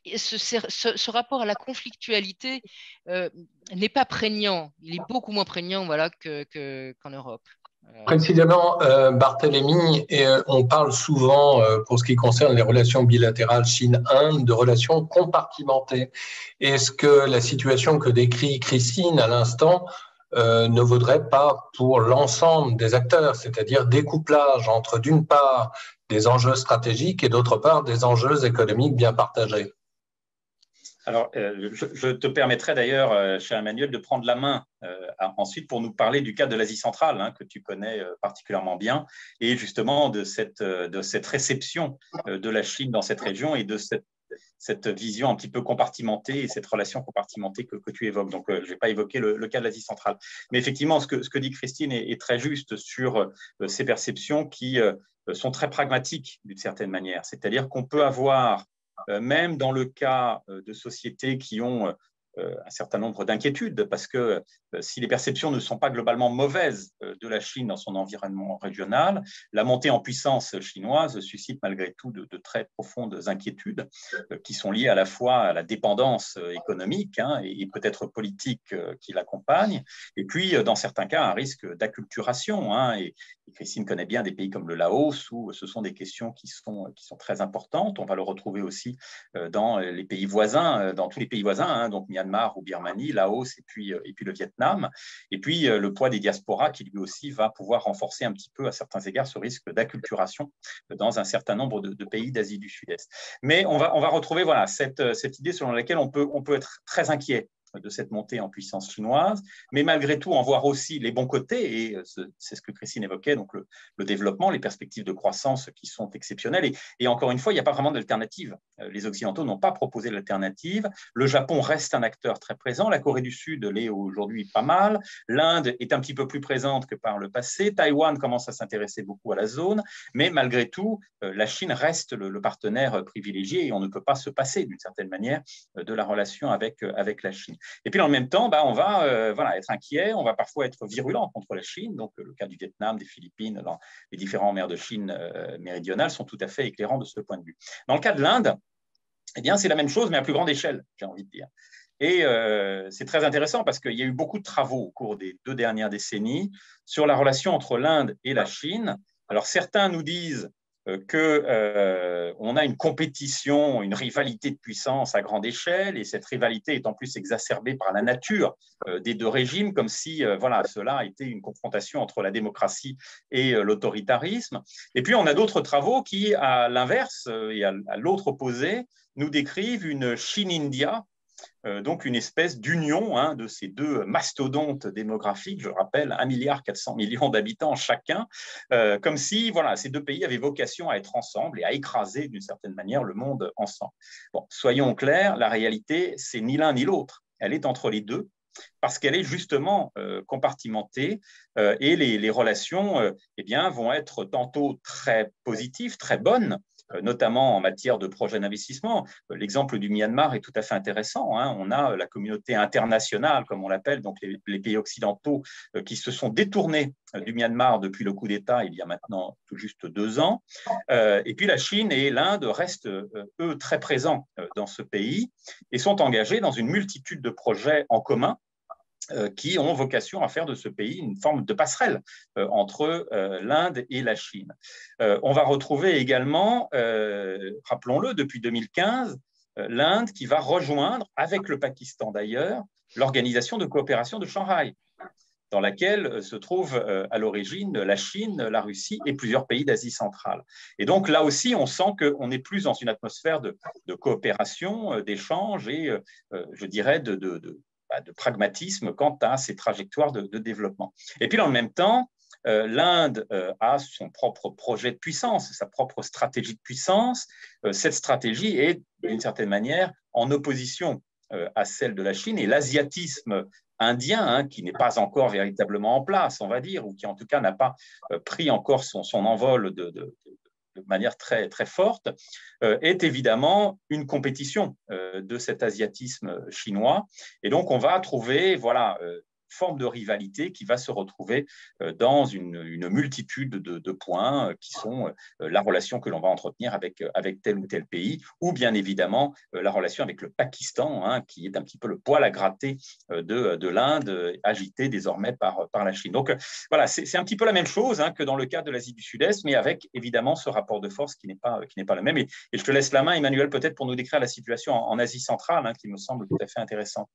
C: ce rapport à la conflictualité n'est pas prégnant. Il est beaucoup moins prégnant, voilà, qu'en Europe.
A: Précisément, Barthélemy, on parle souvent, pour ce qui concerne les relations bilatérales Chine-Inde, de relations compartimentées. Est-ce que la situation que décrit Christine à l'instant ne vaudrait pas pour l'ensemble des acteurs, c'est-à-dire découplage entre, d'une part, des enjeux stratégiques et d'autre part, des enjeux économiques bien partagés?
B: Alors, je te permettrai d'ailleurs, cher Emmanuel, de prendre la main ensuite pour nous parler du cas de l'Asie centrale, hein, que tu connais particulièrement bien, et justement de cette réception de la Chine dans cette région et de cette vision un petit peu compartimentée et cette relation compartimentée que tu évoques. Donc, je ne vais pas évoquer le cas de l'Asie centrale. Mais effectivement, ce que dit Christine est très juste sur ces perceptions qui sont très pragmatiques d'une certaine manière. C'est-à-dire qu'on peut avoir même dans le cas de sociétés qui ont un certain nombre d'inquiétudes, parce que si les perceptions ne sont pas globalement mauvaises de la Chine dans son environnement régional, la montée en puissance chinoise suscite malgré tout de très profondes inquiétudes qui sont liées à la fois à la dépendance économique, hein, et peut-être politique qui l'accompagne, et puis dans certains cas un risque d'acculturation, hein, et Christine connaît bien des pays comme le Laos où ce sont des questions qui sont très importantes. On va le retrouver aussi dans les pays voisins, dans tous les pays voisins, hein, donc Myanmar ou Birmanie, Laos et puis le Vietnam. Et puis le poids des diasporas qui lui aussi va pouvoir renforcer un petit peu à certains égards ce risque d'acculturation dans un certain nombre de pays d'Asie du Sud-Est. Mais on va retrouver voilà, cette idée selon laquelle on peut être très inquiet de cette montée en puissance chinoise, mais malgré tout en voir aussi les bons côtés, et c'est ce que Christine évoquait, donc le développement, les perspectives de croissance qui sont exceptionnelles, et encore une fois, il n'y a pas vraiment d'alternative. Les Occidentaux n'ont pas proposé l'alternative, le Japon reste un acteur très présent, la Corée du Sud l'est aujourd'hui pas mal, l'Inde est un petit peu plus présente que par le passé, Taïwan commence à s'intéresser beaucoup à la zone, mais malgré tout, la Chine reste le partenaire privilégié, et on ne peut pas se passer d'une certaine manière de la relation avec la Chine. Et puis, dans le même temps, on va être inquiet, on va parfois être virulent contre la Chine. Donc, le cas du Vietnam, des Philippines, dans les différents mers de Chine méridionale sont tout à fait éclairants de ce point de vue. Dans le cas de l'Inde, eh bien, c'est la même chose, mais à plus grande échelle, j'ai envie de dire. Et c'est très intéressant parce qu'il y a eu beaucoup de travaux au cours des 2 dernières décennies sur la relation entre l'Inde et la Chine. Alors, certains nous disent qu'on a une compétition, une rivalité de puissance à grande échelle, et cette rivalité est en plus exacerbée par la nature des 2 régimes, comme si cela était une confrontation entre la démocratie et l'autoritarisme. Et puis on a d'autres travaux qui, à l'inverse et à l'autre opposé, nous décrivent une Chine-India, donc une espèce d'union de ces 2 mastodontes démographiques, je rappelle 1,4 milliard d'habitants chacun, comme si ces 2 pays avaient vocation à être ensemble et à écraser d'une certaine manière le monde ensemble. Bon, soyons clairs, la réalité, c'est ni l'un ni l'autre, elle est entre les 2, parce qu'elle est justement compartimentée et les relations vont être tantôt très positives, très bonnes, notamment en matière de projets d'investissement. L'exemple du Myanmar est tout à fait intéressant. Hein. On a la communauté internationale, comme on l'appelle, donc les pays occidentaux qui se sont détournés du Myanmar depuis le coup d'État il y a maintenant tout juste 2 ans. Et puis la Chine et l'Inde restent, eux, très présents dans ce pays et sont engagés dans une multitude de projets en commun qui ont vocation à faire de ce pays une forme de passerelle entre l'Inde et la Chine. On va retrouver également, rappelons-le, depuis 2015, l'Inde qui va rejoindre, avec le Pakistan d'ailleurs, l'Organisation de coopération de Shanghai, dans laquelle se trouvent à l'origine la Chine, la Russie et plusieurs pays d'Asie centrale. Et donc là aussi, on sent qu'on est plus dans une atmosphère de coopération, d'échange et, je dirais, de pragmatisme quant à ces trajectoires de développement. Et puis, dans le même temps, l'Inde a son propre projet de puissance, sa propre stratégie de puissance. Cette stratégie est, d'une certaine manière, en opposition à celle de la Chine, et l'asiatisme indien, hein, qui n'est pas encore véritablement en place, on va dire, ou qui en tout cas n'a pas pris encore son envol de manière très, très forte, est évidemment une compétition de cet asiatisme chinois. Et donc, on va trouver, voilà, forme de rivalité qui va se retrouver dans une multitude de points qui sont la relation que l'on va entretenir avec tel ou tel pays, ou bien évidemment la relation avec le Pakistan, hein, qui est un petit peu le poil à gratter de l'Inde, agité désormais par la Chine. Donc voilà, c'est un petit peu la même chose, hein, que dans le cas de l'Asie du Sud-Est, mais avec évidemment ce rapport de force qui n'est pas le même. Et je te laisse la main, Emmanuel, peut-être pour nous décrire la situation en Asie centrale, hein, qui me semble tout à fait intéressante.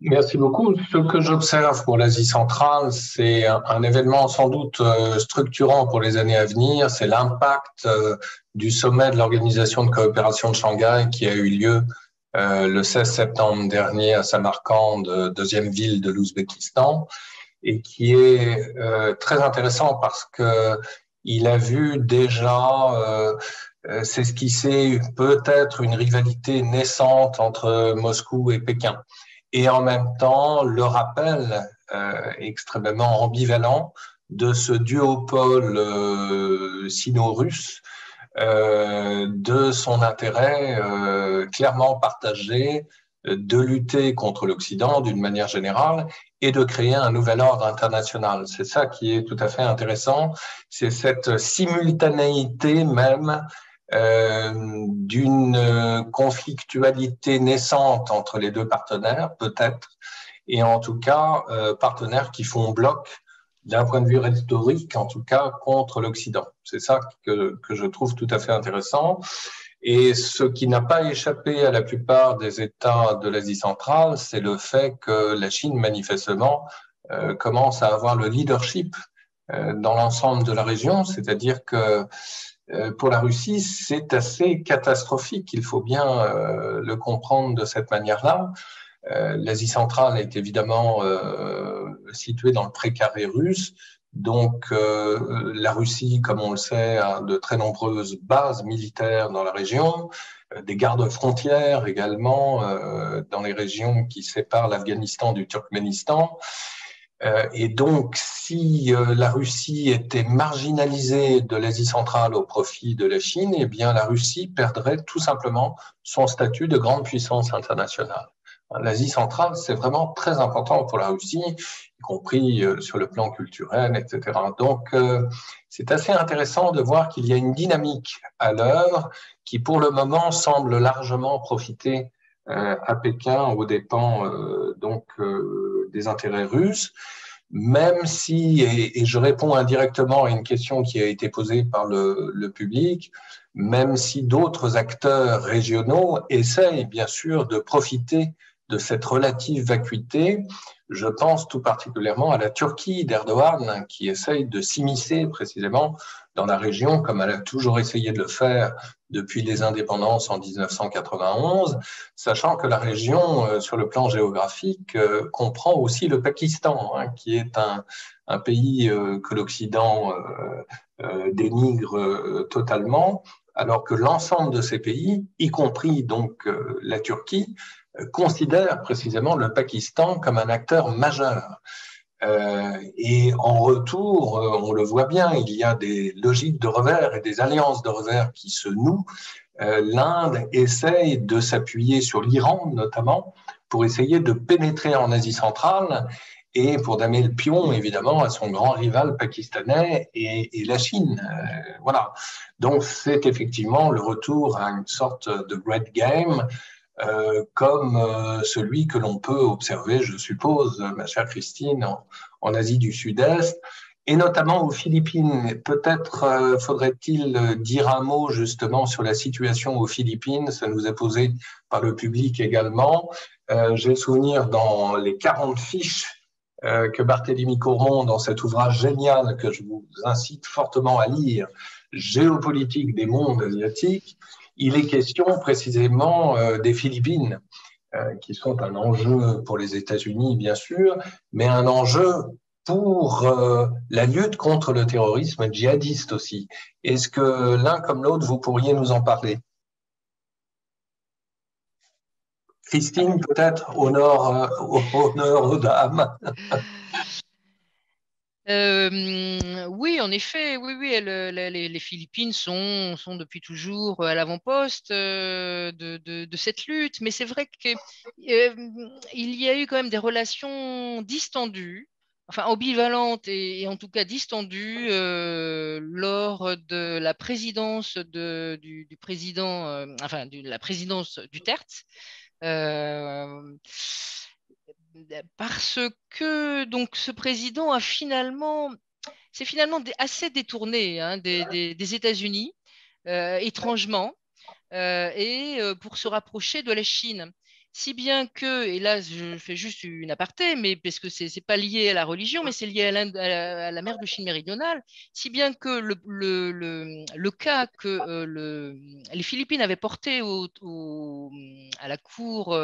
A: Merci beaucoup. Ce que j'observe pour l'Asie centrale, c'est un événement sans doute structurant pour les années à venir. C'est l'impact du sommet de l'Organisation de coopération de Shanghai qui a eu lieu le 16 septembre dernier à Samarcande, deuxième ville de l'Ouzbékistan, et qui est très intéressant parce que il a vu déjà s'esquisser peut-être une rivalité naissante entre Moscou et Pékin. Et en même temps, le rappel extrêmement ambivalent de ce duopole sino-russe, de son intérêt clairement partagé de lutter contre l'Occident d'une manière générale et de créer un nouvel ordre international. C'est ça qui est tout à fait intéressant, c'est cette simultanéité même d'une conflictualité naissante entre les deux partenaires, peut-être, et en tout cas partenaires qui font bloc d'un point de vue rhétorique, en tout cas contre l'Occident. C'est ça que je trouve tout à fait intéressant. Et ce qui n'a pas échappé à la plupart des États de l'Asie centrale, c'est le fait que la Chine, manifestement, commence à avoir le leadership dans l'ensemble de la région, c'est-à-dire que pour la Russie, c'est assez catastrophique. Il faut bien le comprendre de cette manière-là. L'Asie centrale est évidemment située dans le précaré russe. Donc, la Russie, comme on le sait, a de très nombreuses bases militaires dans la région, des gardes-frontières également dans les régions qui séparent l'Afghanistan du Turkménistan. Et donc, si la Russie était marginalisée de l'Asie centrale au profit de la Chine, eh bien, la Russie perdrait tout simplement son statut de grande puissance internationale. L'Asie centrale, c'est vraiment très important pour la Russie, y compris sur le plan culturel, etc. Donc, c'est assez intéressant de voir qu'il y a une dynamique à l'œuvre qui, pour le moment, semble largement profiter à Pékin aux dépens des intérêts russes, même si, et je réponds indirectement à une question qui a été posée par le public, même si d'autres acteurs régionaux essayent bien sûr de profiter de cette relative vacuité. Je pense tout particulièrement à la Turquie d'Erdogan, qui essaye de s'immiscer précisément dans la région, comme elle a toujours essayé de le faire depuis les indépendances en 1991, sachant que la région, sur le plan géographique, comprend aussi le Pakistan, hein, qui est un pays que l'Occident dénigre totalement, alors que l'ensemble de ces pays, y compris donc la Turquie, considère précisément le Pakistan comme un acteur majeur. Et en retour, on le voit bien, il y a des logiques de revers et des alliances de revers qui se nouent. L'Inde essaye de s'appuyer sur l'Iran, notamment, pour essayer de pénétrer en Asie centrale et pour damer le pion, évidemment, à son grand rival pakistanais et la Chine. Voilà. Donc, c'est effectivement le retour à une sorte de great game, comme celui que l'on peut observer, je suppose, ma chère Christine, en Asie du Sud-Est, et notamment aux Philippines. Peut-être faudrait-il dire un mot justement sur la situation aux Philippines. Ça nous est posé par le public également. J'ai le souvenir dans les 40 fiches que Barthélemy Courmont, dans cet ouvrage génial que je vous incite fortement à lire, Géopolitique des mondes asiatiques, il est question précisément des Philippines, qui sont un enjeu pour les États-Unis, bien sûr, mais un enjeu pour la lutte contre le terrorisme djihadiste aussi. Est-ce que l'un comme l'autre, vous pourriez nous en parler? Christine, peut-être, honneur aux dames.
C: Oui, en effet, oui, oui, les Philippines sont depuis toujours à l'avant-poste de cette lutte, mais c'est vrai qu'il y a eu quand même des relations distendues, enfin ambivalentes et en tout cas distendues lors de la présidence du président, enfin de la présidence Duterte. Euh, Parce que donc ce président s'est finalement assez détourné hein, des États-Unis, étrangement, et pour se rapprocher de la Chine. Si bien que, et là je fais juste une aparté, mais parce que c'est pas lié à la religion, mais c'est lié à la mer de Chine méridionale, si bien que le cas que les Philippines avaient porté à la cour,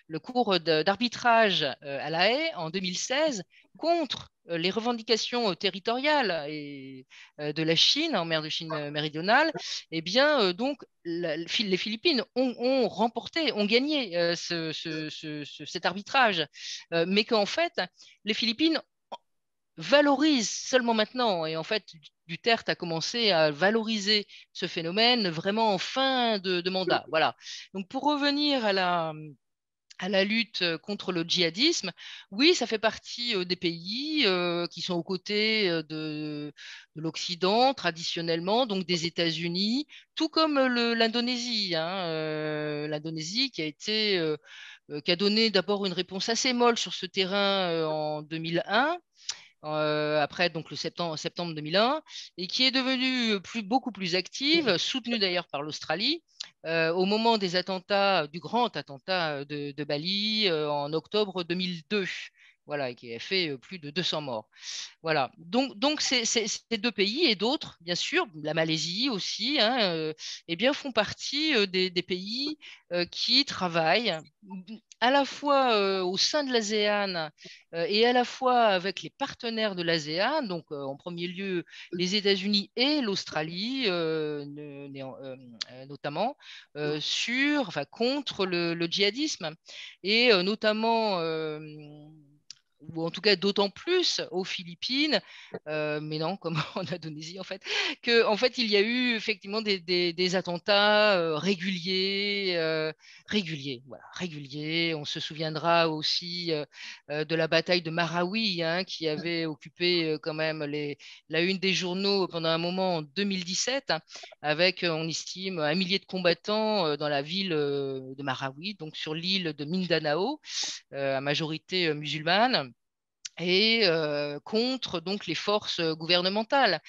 C: le cours d'arbitrage à La Haye en 2016 contre les revendications territoriales de la Chine en mer de Chine méridionale, eh bien, donc, les Philippines ont remporté, ont gagné cet arbitrage, mais qu'en fait, les Philippines valorisent seulement maintenant, et en fait, Duterte a commencé à valoriser ce phénomène vraiment en fin de mandat. Voilà. Donc, pour revenir à la lutte contre le djihadisme, oui, ça fait partie des pays qui sont aux côtés de l'Occident traditionnellement, donc des États-Unis, tout comme l'Indonésie. Hein, l'Indonésie qui a donné d'abord une réponse assez molle sur ce terrain en 2001, après donc le septembre 2001, et qui est devenue beaucoup plus active, soutenue d'ailleurs par l'Australie, au moment des attentats, du grand attentat de Bali en octobre 2002. Voilà, et qui a fait plus de 200 morts. Voilà. Donc ces deux pays et d'autres, bien sûr, la Malaisie aussi, hein, eh bien, font partie des pays qui travaillent à la fois au sein de l'ASEAN et à la fois avec les partenaires de l'ASEAN, donc en premier lieu les États-Unis et l'Australie notamment, contre le djihadisme et notamment ou en tout cas d'autant plus aux Philippines, mais non, comme en Indonésie en fait, en fait il y a eu effectivement des attentats réguliers, voilà, réguliers. On se souviendra aussi de la bataille de Marawi, hein, qui avait occupé quand même la une des journaux pendant un moment en 2017, hein, avec, on estime, 1 millier de combattants dans la ville de Marawi, donc sur l'île de Mindanao, à majorité musulmane, et contre donc les forces gouvernementales.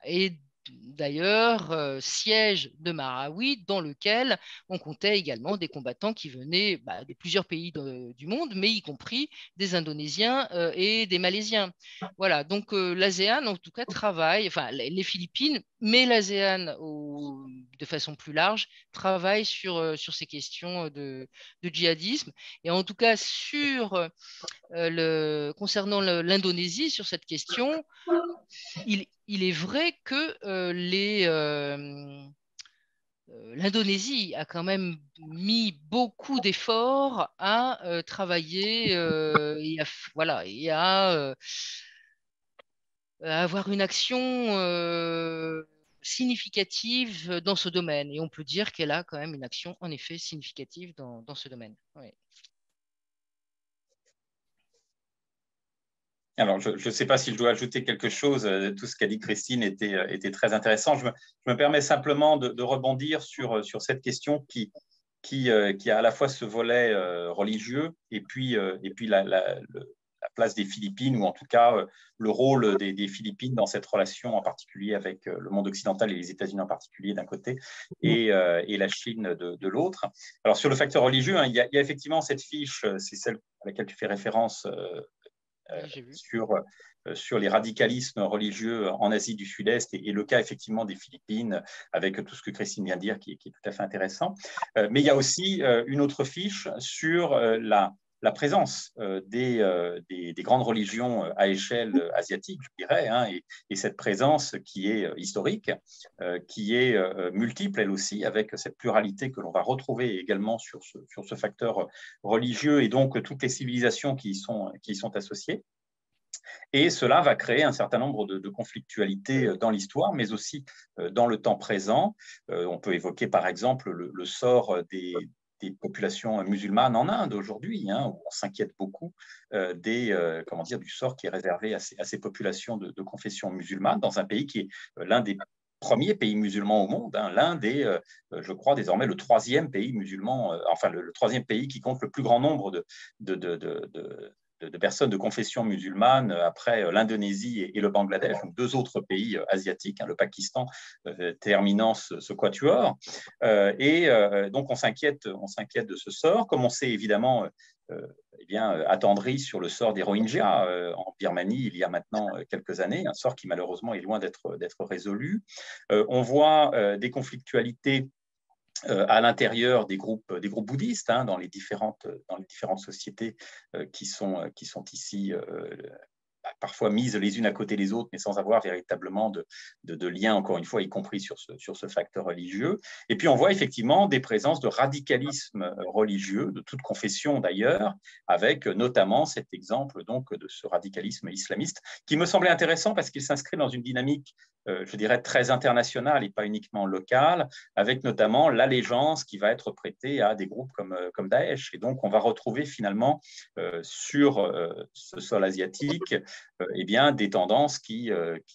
C: Et d'ailleurs, siège de Marawi, dans lequel on comptait également des combattants qui venaient de plusieurs pays du monde, mais y compris des Indonésiens et des Malaisiens. Voilà, donc l'ASEAN, en tout cas, travaille, enfin les Philippines, mais l'ASEAN de façon plus large, travaille sur ces questions de djihadisme. Et en tout cas, concernant l'Indonésie, sur cette question, il est vrai que l'Indonésie a quand même mis beaucoup d'efforts à travailler et voilà, et à avoir une action significative dans ce domaine. Et on peut dire qu'elle a quand même une action, en effet, significative dans ce domaine. Oui.
B: Alors, je ne sais pas si je dois ajouter quelque chose. Tout ce qu'a dit Christine était très intéressant. Je me permets simplement de rebondir sur cette question qui a à la fois ce volet religieux et puis la place des Philippines, ou en tout cas le rôle des Philippines dans cette relation, en particulier avec le monde occidental et les États-Unis en particulier d'un côté, et la Chine de l'autre. Alors, sur le facteur religieux, hein, il y a effectivement cette fiche, c'est celle à laquelle tu fais référence, sur les radicalismes religieux en Asie du Sud-Est et le cas effectivement des Philippines, avec tout ce que Christine vient de dire qui est tout à fait intéressant. Mais il y a aussi une autre fiche sur la présence des grandes religions à échelle asiatique, je dirais, hein, et cette présence qui est historique, qui est multiple elle aussi, avec cette pluralité que l'on va retrouver également sur ce facteur religieux et donc toutes les civilisations qui y sont associées. Et cela va créer un certain nombre de conflictualités dans l'histoire, mais aussi dans le temps présent. On peut évoquer par exemple le sort des populations musulmanes en Inde aujourd'hui, hein, où on s'inquiète beaucoup du sort qui est réservé à ces populations de confession musulmane dans un pays qui est l'un des premiers pays musulmans au monde, hein, l'un des, je crois désormais le troisième pays musulman, enfin le troisième pays qui compte le plus grand nombre de personnes de confession musulmane après l'Indonésie et le Bangladesh, donc deux autres pays asiatiques, hein, le Pakistan terminant ce quatuor. Donc on s'inquiète de ce sort, comme on s'est évidemment attendri sur le sort des Rohingyas en Birmanie il y a maintenant quelques années, un sort qui malheureusement est loin d'être résolu. On voit des conflictualités à l'intérieur des groupes bouddhistes, hein, dans les différentes sociétés qui sont ici parfois mises les unes à côté des autres, mais sans avoir véritablement de lien, encore une fois, y compris sur ce facteur religieux. Et puis, on voit effectivement des présences de radicalisme religieux, de toute confession d'ailleurs, avec notamment cet exemple donc, de ce radicalisme islamiste, qui me semblait intéressant parce qu'il s'inscrit dans une dynamique, je dirais, très internationale et pas uniquement locale, avec notamment l'allégeance qui va être prêtée à des groupes comme Daesh. Et donc, on va retrouver finalement sur ce sol asiatique des tendances qui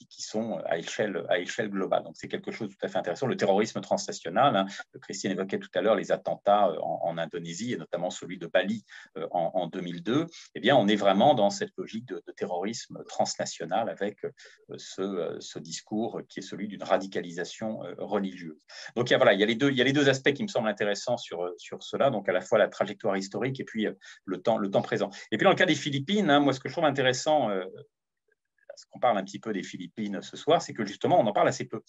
B: sont à échelle globale. Donc, c'est quelque chose de tout à fait intéressant. Le terrorisme transnational, hein, Christine évoquait tout à l'heure les attentats en Indonésie, et notamment celui de Bali en 2002. On est vraiment dans cette logique de terrorisme transnational avec ce discours qui est celui d'une radicalisation religieuse. Donc, il y a les deux aspects qui me semblent intéressants sur cela, donc à la fois la trajectoire historique et puis le temps présent. Et puis, dans le cas des Philippines, hein, moi, ce que je trouve intéressant, parce qu'on parle un petit peu des Philippines ce soir, c'est que justement, on en parle assez peu.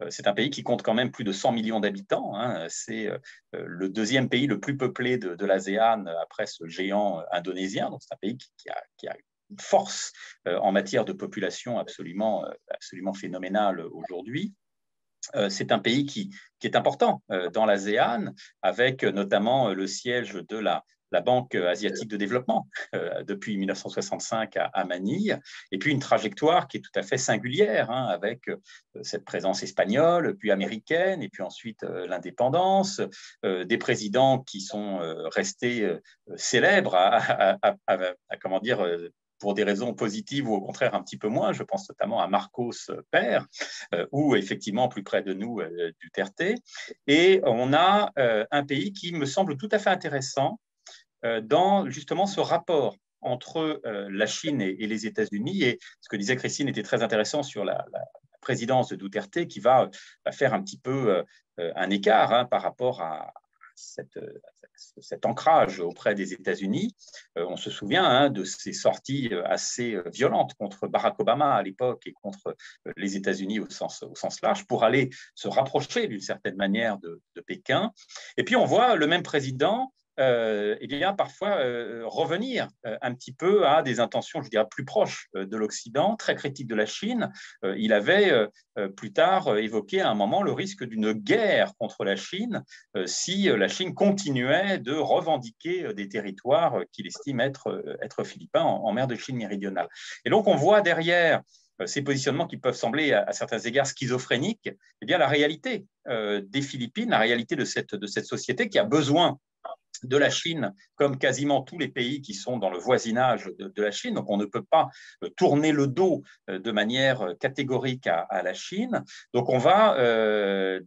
B: C'est un pays qui compte quand même plus de 100 millions d'habitants. Hein. C'est le deuxième pays le plus peuplé de l'ASEAN après ce géant indonésien. Donc, c'est un pays qui a une force en matière de population absolument phénoménale aujourd'hui. C'est un pays qui est important dans l'ASEAN, avec notamment le siège de la Banque asiatique de développement depuis 1965 à Manille, et puis une trajectoire qui est tout à fait singulière, hein, avec cette présence espagnole, puis américaine, et puis ensuite l'indépendance, des présidents qui sont restés célèbres comment dire, pour des raisons positives ou au contraire un petit peu moins. Je pense notamment à Marcos père, ou effectivement plus près de nous, Duterte. Et on a un pays qui me semble tout à fait intéressant dans justement ce rapport entre la Chine et les États-Unis. Et ce que disait Christine était très intéressant sur la présidence de Duterte, qui va faire un petit peu un écart, hein, par rapport à cet ancrage auprès des États-Unis. On se souvient, hein, de ces sorties assez violentes contre Barack Obama à l'époque et contre les États-Unis au sens large, pour aller se rapprocher d'une certaine manière de Pékin. Et puis on voit le même président eh bien, parfois revenir un petit peu à des intentions, je dirais, plus proches de l'Occident, très critiques de la Chine. Il avait plus tard évoqué à un moment le risque d'une guerre contre la Chine si la Chine continuait de revendiquer des territoires qu'il estime être philippins en mer de Chine méridionale. Et donc, on voit derrière ces positionnements qui peuvent sembler à certains égards schizophréniques, eh bien, la réalité des Philippines, la réalité de cette société qui a besoin de la Chine, comme quasiment tous les pays qui sont dans le voisinage de la Chine. Donc, on ne peut pas tourner le dos de manière catégorique à la Chine. Donc, on va,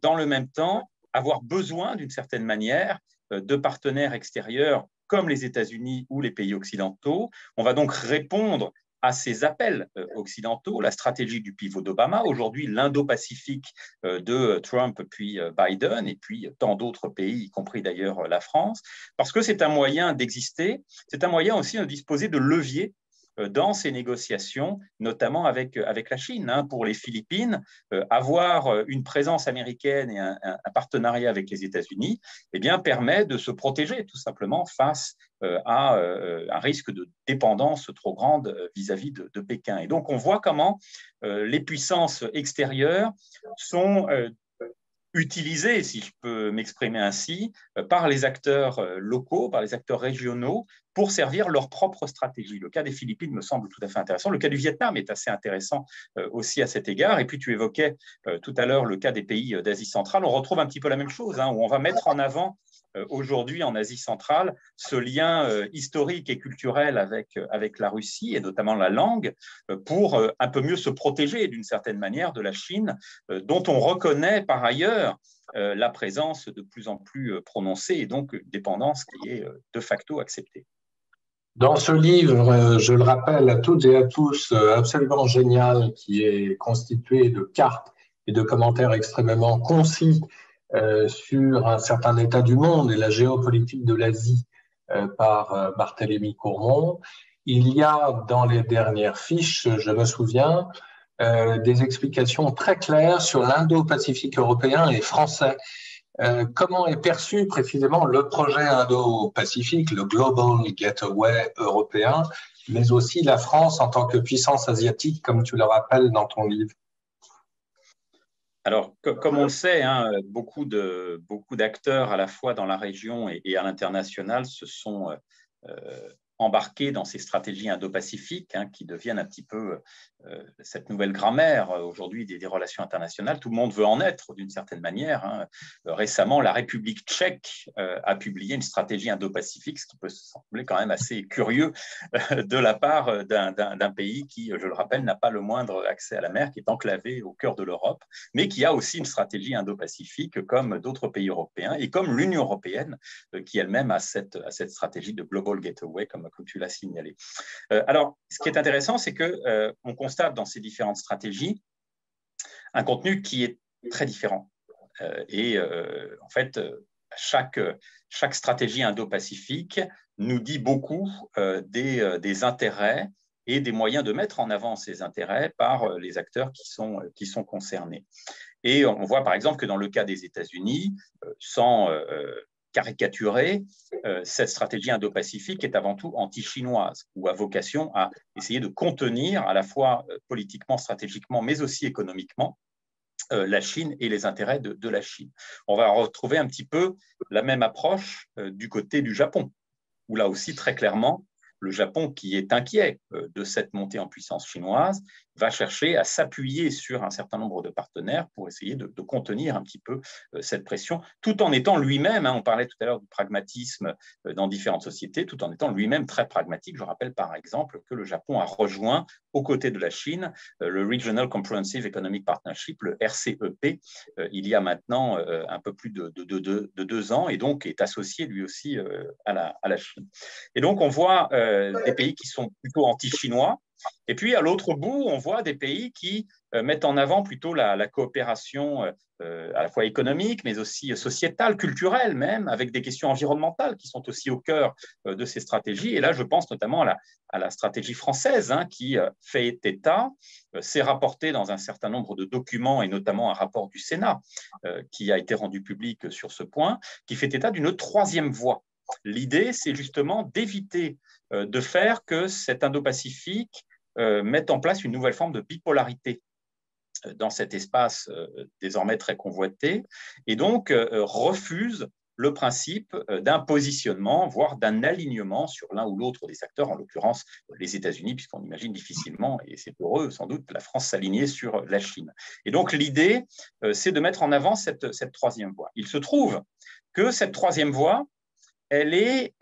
B: dans le même temps, avoir besoin, d'une certaine manière, de partenaires extérieurs comme les États-Unis ou les pays occidentaux. On va donc répondre à ces appels occidentaux, la stratégie du pivot d'Obama, aujourd'hui l'Indo-Pacifique de Trump puis Biden, et puis tant d'autres pays, y compris d'ailleurs la France, parce que c'est un moyen d'exister, c'est un moyen aussi de disposer de leviers dans ces négociations, notamment avec la Chine. Pour les Philippines, avoir une présence américaine et un partenariat avec les États-Unis eh bien, permet de se protéger tout simplement face à un risque de dépendance trop grande vis-à-vis de Pékin. Et donc, on voit comment les puissances extérieures sont utilisées, si je peux m'exprimer ainsi, par les acteurs locaux, par les acteurs régionaux, pour servir leur propre stratégie. Le cas des Philippines me semble tout à fait intéressant. Le cas du Vietnam est assez intéressant aussi à cet égard. Et puis, tu évoquais tout à l'heure le cas des pays d'Asie centrale. On retrouve un petit peu la même chose, où on va mettre en avant aujourd'hui en Asie centrale ce lien historique et culturel avec la Russie, et notamment la langue, pour un peu mieux se protéger d'une certaine manière de la Chine, dont on reconnaît par ailleurs la présence de plus en plus prononcée, et donc une dépendance qui est de facto acceptée.
A: Dans ce livre, je le rappelle à toutes et à tous, absolument génial, qui est constitué de cartes et de commentaires extrêmement concis sur un certain état du monde et la géopolitique de l'Asie par Barthélemy Courmont, il y a dans les dernières fiches, je me souviens, des explications très claires sur l'Indo-Pacifique européen et français. Comment est perçu précisément le projet Indo-Pacifique, le Global Gateway européen, mais aussi la France en tant que puissance asiatique, comme tu le rappelles dans ton livre?
B: Alors, comme on le sait, beaucoup d'acteurs à la fois dans la région et à l'international se sont embarqués dans ces stratégies indo-pacifiques qui deviennent un petit peu cette nouvelle grammaire aujourd'hui des relations internationales. Tout le monde veut en être d'une certaine manière. Récemment, la République tchèque a publié une stratégie indo-pacifique, ce qui peut sembler quand même assez curieux de la part d'un pays qui, je le rappelle, n'a pas le moindre accès à la mer, qui est enclavé au cœur de l'Europe, mais qui a aussi une stratégie indo-pacifique comme d'autres pays européens et comme l'Union européenne qui elle-même a cette stratégie de Global Gateway, comme tu l'as signalé. Alors, ce qui est intéressant, c'est qu'on constate dans ces différentes stratégies un contenu qui est très différent. En fait, chaque stratégie indo-pacifique nous dit beaucoup des intérêts et des moyens de mettre en avant ces intérêts par les acteurs qui sont concernés. Et on voit par exemple que dans le cas des États-Unis, sans caricaturer, cette stratégie indo-pacifique est avant tout anti-chinoise, ou a vocation à essayer de contenir à la fois politiquement, stratégiquement, mais aussi économiquement, la Chine et les intérêts de la Chine. On va retrouver un petit peu la même approche du côté du Japon, où là aussi, très clairement, le Japon, qui est inquiet de cette montée en puissance chinoise, va chercher à s'appuyer sur un certain nombre de partenaires pour essayer de contenir un petit peu cette pression, tout en étant lui-même, on parlait tout à l'heure du pragmatisme dans différentes sociétés, tout en étant lui-même très pragmatique. Je rappelle par exemple que le Japon a rejoint, aux côtés de la Chine, le Regional Comprehensive Economic Partnership, le RCEP, il y a maintenant un peu plus de 2 ans, et donc est associé lui aussi à la Chine. Et donc on voit des pays qui sont plutôt anti-chinois. Et puis, à l'autre bout, on voit des pays qui mettent en avant plutôt la coopération à la fois économique, mais aussi sociétale, culturelle même, avec des questions environnementales qui sont aussi au cœur de ces stratégies. Et là, je pense notamment à la stratégie française qui fait état, s'est rapporté dans un certain nombre de documents, et notamment un rapport du Sénat qui a été rendu public sur ce point, qui fait état d'une troisième voie L'idée, c'est justement d'éviter de faire que cet Indo-Pacifique mette en place une nouvelle forme de bipolarité dans cet espace désormais très convoité, et donc refuse le principe d'un positionnement, voire d'un alignement sur l'un ou l'autre des acteurs, en l'occurrence les États-Unis, puisqu'on imagine difficilement, et c'est pour eux sans doute, la France s'aligner sur la Chine. Et donc l'idée, c'est de mettre en avant cette troisième voie. Il se trouve que cette troisième voie, elle est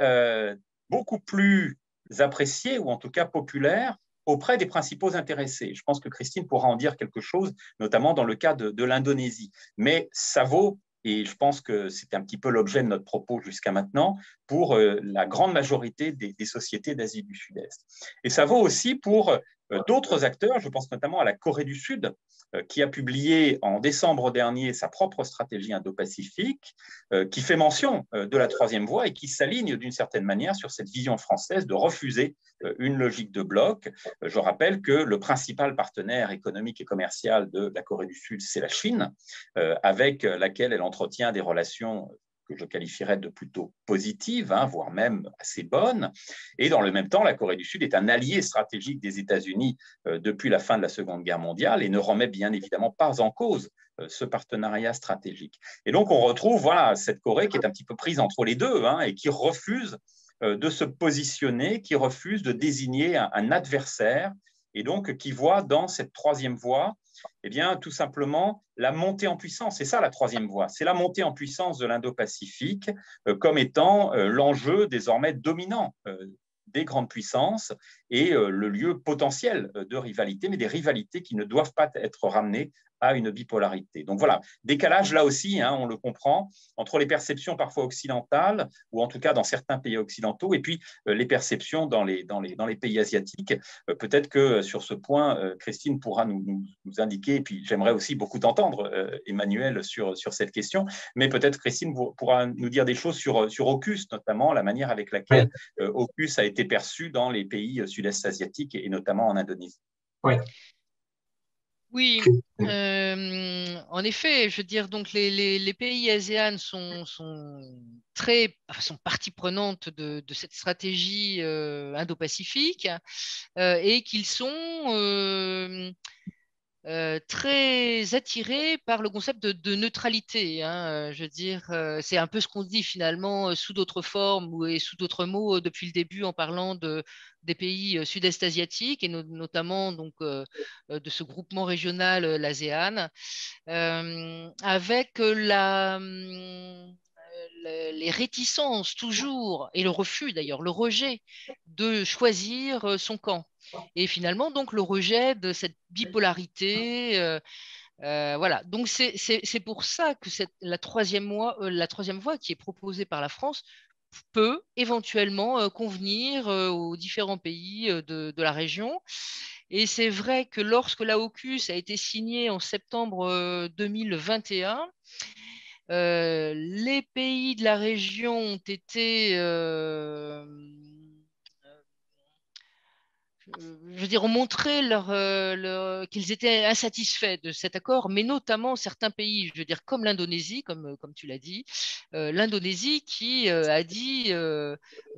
B: beaucoup plus appréciée, ou en tout cas populaire, auprès des principaux intéressés. Je pense que Christine pourra en dire quelque chose, notamment dans le cas de l'Indonésie. Mais ça vaut, et je pense que c'est un petit peu l'objet de notre propos jusqu'à maintenant, pour la grande majorité des sociétés d'Asie du Sud-Est. Et ça vaut aussi pour d'autres acteurs, je pense notamment à la Corée du Sud, qui a publié en décembre dernier sa propre stratégie Indo-Pacifique, qui fait mention de la troisième voie et qui s'aligne d'une certaine manière sur cette vision française de refuser une logique de bloc. Je rappelle que le principal partenaire économique et commercial de la Corée du Sud, c'est la Chine, avec laquelle elle entretient des relations que je qualifierais de plutôt positives, voire même assez bonnes. Et dans le même temps, la Corée du Sud est un allié stratégique des États-Unis depuis la fin de la Seconde Guerre mondiale et ne remet bien évidemment pas en cause ce partenariat stratégique. Et donc, on retrouve cette Corée qui est un petit peu prise entre les deux et qui refuse de se positionner, qui refuse de désigner un adversaire et donc qui voit dans cette troisième voie tout simplement la montée en puissance. C'est ça la troisième voie, c'est la montée en puissance de l'Indo-Pacifique comme étant l'enjeu désormais dominant des grandes puissances et le lieu potentiel de rivalité, mais des rivalités qui ne doivent pas être ramenées à une bipolarité. Donc voilà, décalage là aussi, on le comprend, entre les perceptions parfois occidentales, ou en tout cas dans certains pays occidentaux, et puis les perceptions dans les pays asiatiques. Peut-être que sur ce point, Christine pourra nous indiquer, et puis j'aimerais aussi beaucoup t'entendre, Emmanuel, sur cette question, mais peut-être Christine pourra nous dire des choses sur AUKUS, notamment la manière avec laquelle AUKUS a été perçu dans les pays sud-est asiatiques, et notamment en Indonésie.
C: Oui, en effet, je veux dire, donc les pays ASEAN sont partie prenante de cette stratégie Indo-Pacifique et qu'ils sont très attirés par le concept de neutralité. Je veux dire, c'est un peu ce qu'on dit finalement sous d'autres formes et sous d'autres mots depuis le début en parlant des pays sud-est asiatiques et notamment donc, de ce groupement régional, l'ASEAN, avec les réticences toujours, et le refus d'ailleurs, le rejet de choisir son camp. Et finalement, donc, le rejet de cette bipolarité. Voilà. Donc, c'est pour ça que la troisième voie qui est proposée par la France peut éventuellement convenir aux différents pays de la région. Et c'est vrai que lorsque la AUKUS a été signée en septembre 2021, les pays de la région ont été je veux dire, ont montré qu'ils étaient insatisfaits de cet accord, mais notamment certains pays, je veux dire, comme l'Indonésie, comme tu l'as dit, l'Indonésie qui a dit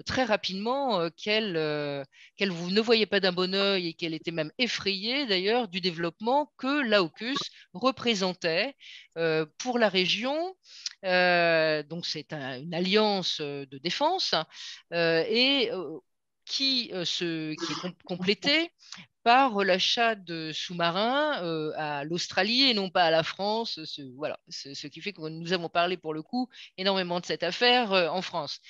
C: très rapidement qu'elle ne voyait pas d'un bon œil et qu'elle était même effrayée d'ailleurs du développement que l'AUKUS représentait pour la région. Donc c'est une alliance de défense et qui est complété par l'achat de sous-marins à l'Australie et non pas à la France. Voilà, ce qui fait que nous avons parlé pour le coup énormément de cette affaire en France.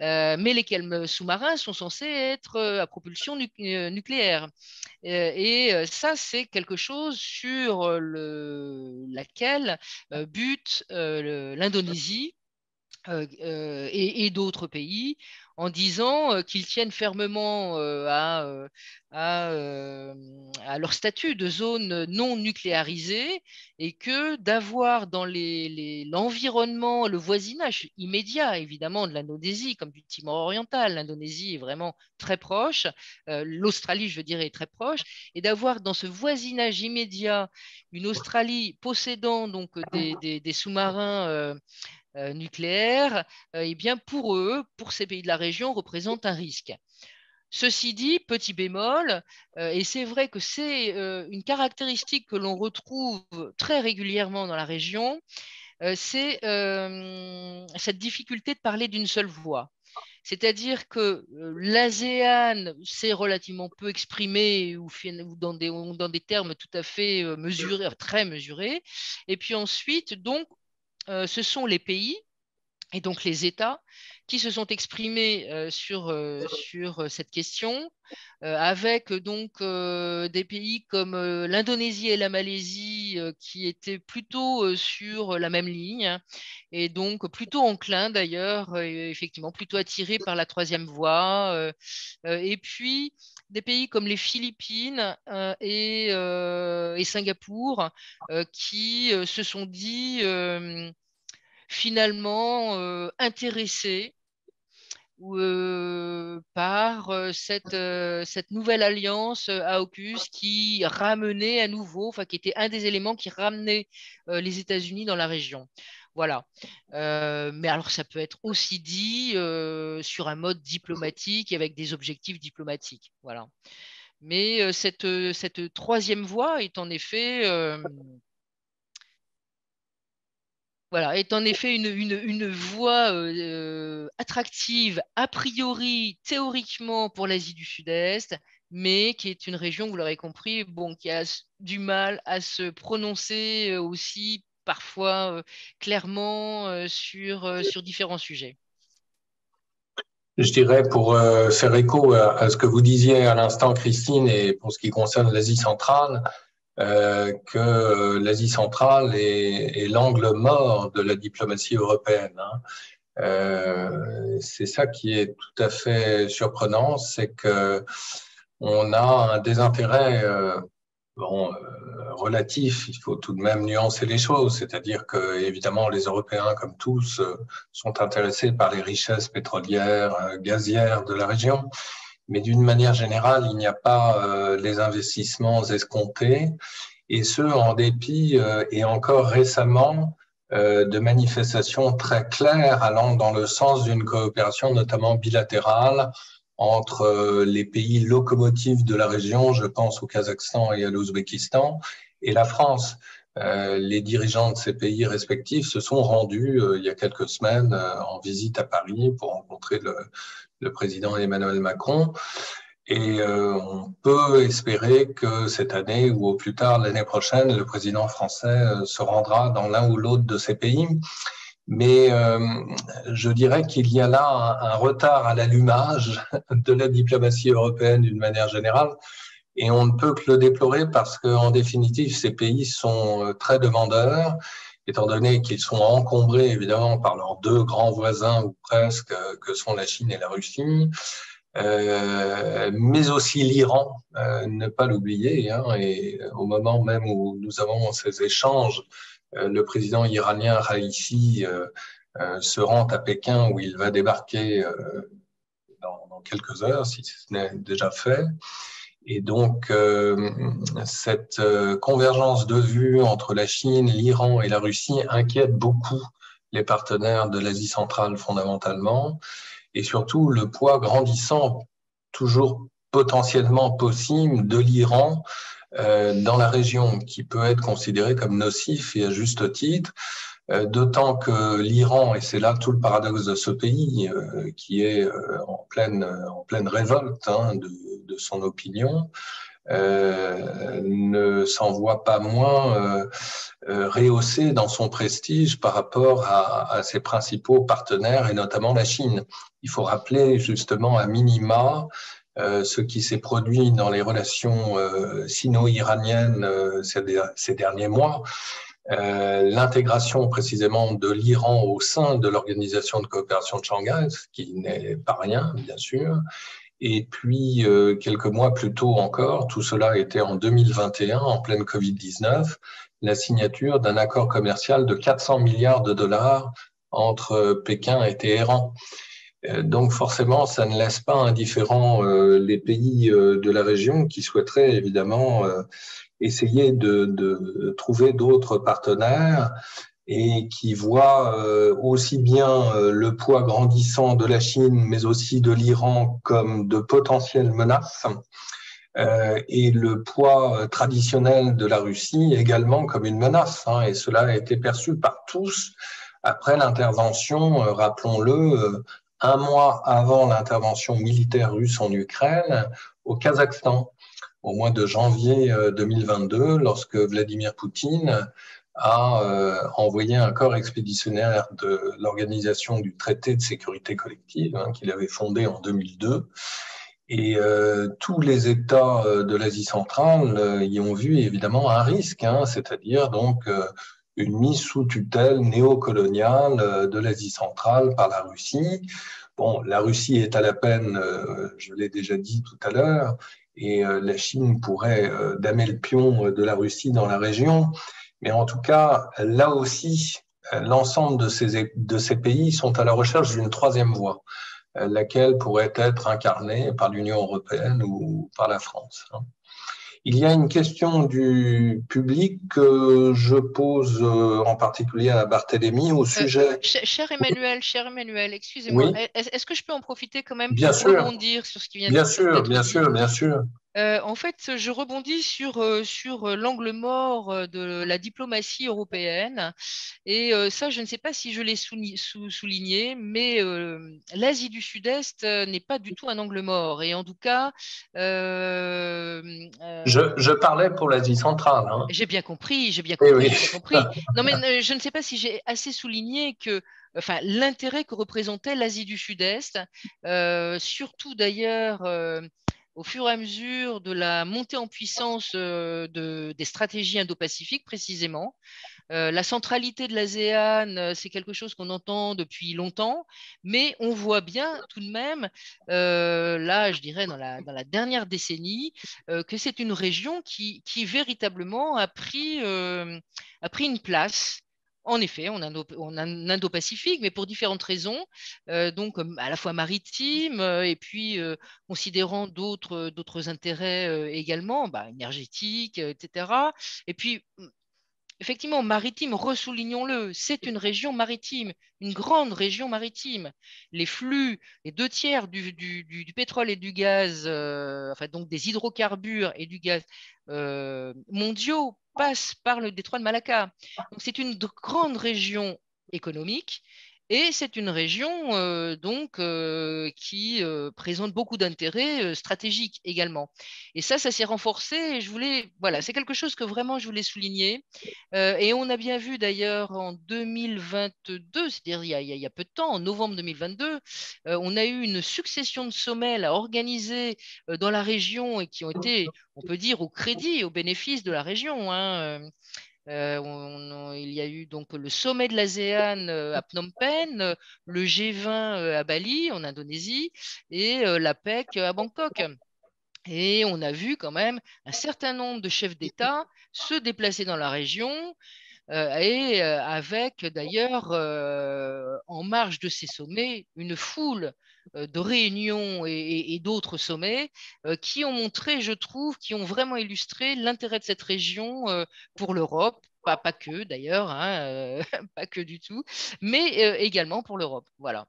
C: Mais lesquels sous-marins sont censés être à propulsion nucléaire. Et ça, c'est quelque chose sur laquelle bute l'Indonésie. Et d'autres pays en disant qu'ils tiennent fermement à leur statut de zone non nucléarisée et que d'avoir dans l'environnement, le voisinage immédiat évidemment de l'Indonésie comme du Timor oriental, l'Indonésie est vraiment très proche, l'Australie je dirais est très proche, et d'avoir dans ce voisinage immédiat une Australie possédant donc des sous-marins nucléaire, eh bien pour eux, pour ces pays de la région, représente un risque. Ceci dit, petit bémol, et c'est vrai que c'est une caractéristique que l'on retrouve très régulièrement dans la région, c'est cette difficulté de parler d'une seule voix. C'est-à-dire que l'ASEAN s'est relativement peu exprimé ou dans des termes tout à fait mesurés, très mesurés. Et puis ensuite, donc, ce sont les pays et donc les États qui se sont exprimés sur cette question, avec donc des pays comme l'Indonésie et la Malaisie qui étaient plutôt sur la même ligne, hein, et donc plutôt enclins d'ailleurs, effectivement, plutôt attirés par la troisième voie. Et puis des pays comme les Philippines et Singapour qui se sont dit finalement intéressés par cette nouvelle alliance à AUKUS qui ramenait à nouveau, enfin qui était un des éléments qui ramenait les États-Unis dans la région. Voilà. Mais alors ça peut être aussi dit sur un mode diplomatique et avec des objectifs diplomatiques. Voilà. Mais cette troisième voie est en effet voilà, est en effet une voie attractive, a priori, théoriquement, pour l'Asie du Sud-Est, mais qui est une région, vous l'aurez compris, bon, qui a du mal à se prononcer aussi parfois clairement sur différents sujets.
A: Je dirais, pour faire écho à ce que vous disiez à l'instant, Christine, et pour ce qui concerne l'Asie centrale, que l'Asie centrale est l'angle mort de la diplomatie européenne, hein. C'est ça qui est tout à fait surprenant, c'est que on a un désintérêt relatif. Il faut tout de même nuancer les choses, c'est-à-dire que évidemment les Européens, comme tous, sont intéressés par les richesses pétrolières, gazières de la région. Mais d'une manière générale, il n'y a pas les investissements escomptés, et ce, en dépit, et encore récemment, de manifestations très claires allant dans le sens d'une coopération notamment bilatérale entre les pays locomotives de la région, je pense au Kazakhstan et à l'Ouzbékistan, et la France. Les dirigeants de ces pays respectifs se sont rendus il y a quelques semaines en visite à Paris pour rencontrer le président Emmanuel Macron. Et on peut espérer que cette année ou au plus tard l'année prochaine, le président français se rendra dans l'un ou l'autre de ces pays. Mais je dirais qu'il y a là un retard à l'allumage de la diplomatie européenne d'une manière générale. Et on ne peut que le déplorer parce qu'en définitive, ces pays sont très demandeurs, étant donné qu'ils sont encombrés évidemment par leurs deux grands voisins ou presque, que sont la Chine et la Russie. Mais aussi l'Iran, ne pas l'oublier, hein, et au moment même où nous avons ces échanges, le président iranien Raïssi se rend à Pékin où il va débarquer dans quelques heures, si ce n'est déjà fait. Et donc, cette convergence de vues entre la Chine, l'Iran et la Russie inquiète beaucoup les partenaires de l'Asie centrale fondamentalement. Et surtout le poids grandissant, toujours potentiellement possible, de l'Iran dans la région, qui peut être considéré comme nocif et à juste titre, d'autant que l'Iran, et c'est là tout le paradoxe de ce pays, qui est en pleine révolte hein, de son opinion, ne s'en voit pas moins rehaussé dans son prestige par rapport à ses principaux partenaires et notamment la Chine. Il faut rappeler justement à minima ce qui s'est produit dans les relations sino-iraniennes ces derniers mois. L'intégration précisément de l'Iran au sein de l'Organisation de coopération de Shanghai, ce qui n'est pas rien, bien sûr. Et puis, quelques mois plus tôt encore, tout cela était en 2021, en pleine Covid-19, la signature d'un accord commercial de 400 milliards de dollars entre Pékin et Téhéran. Donc forcément, ça ne laisse pas indifférents les pays de la région qui souhaiteraient évidemment essayer de trouver d'autres partenaires. et qui voit aussi bien le poids grandissant de la Chine, mais aussi de l'Iran comme de potentielles menaces, et le poids traditionnel de la Russie également comme une menace. Et cela a été perçu par tous après l'intervention, rappelons-le, un mois avant l'intervention militaire russe en Ukraine, au Kazakhstan, au mois de janvier 2022, lorsque Vladimir Poutine a envoyé un corps expéditionnaire de l'Organisation du traité de sécurité collective, qu'il avait fondé en 2002. Et tous les États de l'Asie centrale y ont vu évidemment un risque, c'est-à-dire donc une mise sous tutelle néocoloniale de l'Asie centrale par la Russie. Bon, la Russie est à la peine, je l'ai déjà dit tout à l'heure, et la Chine pourrait damer le pion de la Russie dans la région. Mais en tout cas, là aussi, l'ensemble de ces pays sont à la recherche d'une troisième voie, laquelle pourrait être incarnée par l'Union européenne ou par la France. Il y a une question du public que je pose en particulier à Barthélémy au sujet…
C: Cher Emmanuel, excusez-moi,
A: Oui,
C: est-ce que je peux en profiter quand même
A: bien
C: pour
A: sûr,
C: rebondir sur ce qui vient
A: bien sûr,
C: d'être
A: bien
C: dit?
A: sûr, bien sûr.
C: En fait, je rebondis sur l'angle mort de la diplomatie européenne. Et ça, je ne sais pas si je l'ai souligné, mais l'Asie du Sud-Est n'est pas du tout un angle mort. Et en tout cas,
A: Je parlais pour l'Asie centrale.
C: j'ai bien compris, j'ai bien
A: Eh
C: compris,
A: oui.
C: j'ai bien compris. Non, mais je ne sais pas si j'ai assez souligné que, enfin, l'intérêt que représentait l'Asie du Sud-Est, surtout d'ailleurs au fur et à mesure de la montée en puissance des stratégies indo-pacifiques précisément. La centralité de l'ASEAN, c'est quelque chose qu'on entend depuis longtemps, mais on voit bien tout de même, là, je dirais, dans la dernière décennie, que c'est une région qui véritablement a pris une place. En effet, en Indo-Pacifique, mais pour différentes raisons, donc à la fois maritime et puis considérant d'autres intérêts également, bah, énergétiques, etc. Et puis effectivement, maritime, ressoulignons-le, c'est une région maritime, une grande région maritime. Les flux, les 2 tiers du pétrole et du gaz, enfin donc des hydrocarbures et du gaz mondiaux passent par le détroit de Malacca. Donc c'est une grande région économique. Et c'est une région donc qui présente beaucoup d'intérêts stratégiques également. Et ça s'est renforcé. Et je voulais, voilà, c'est quelque chose que vraiment je voulais souligner. Et on a bien vu d'ailleurs en 2022, c'est-à-dire il y a peu de temps, en novembre 2022, on a eu une succession de sommets là, organisés dans la région et qui ont été, on peut dire, au crédit, au bénéfice de la région. Il y a eu donc le sommet de l'ASEAN à Phnom Penh, le G20 à Bali, en Indonésie, et l'APEC à Bangkok. Et on a vu quand même un certain nombre de chefs d'État se déplacer dans la région et avec d'ailleurs en marge de ces sommets une foule de réunions et d'autres sommets qui ont montré, je trouve, qui ont vraiment illustré l'intérêt de cette région pour l'Europe. Pas que d'ailleurs, pas que du tout, mais également pour l'Europe. Voilà.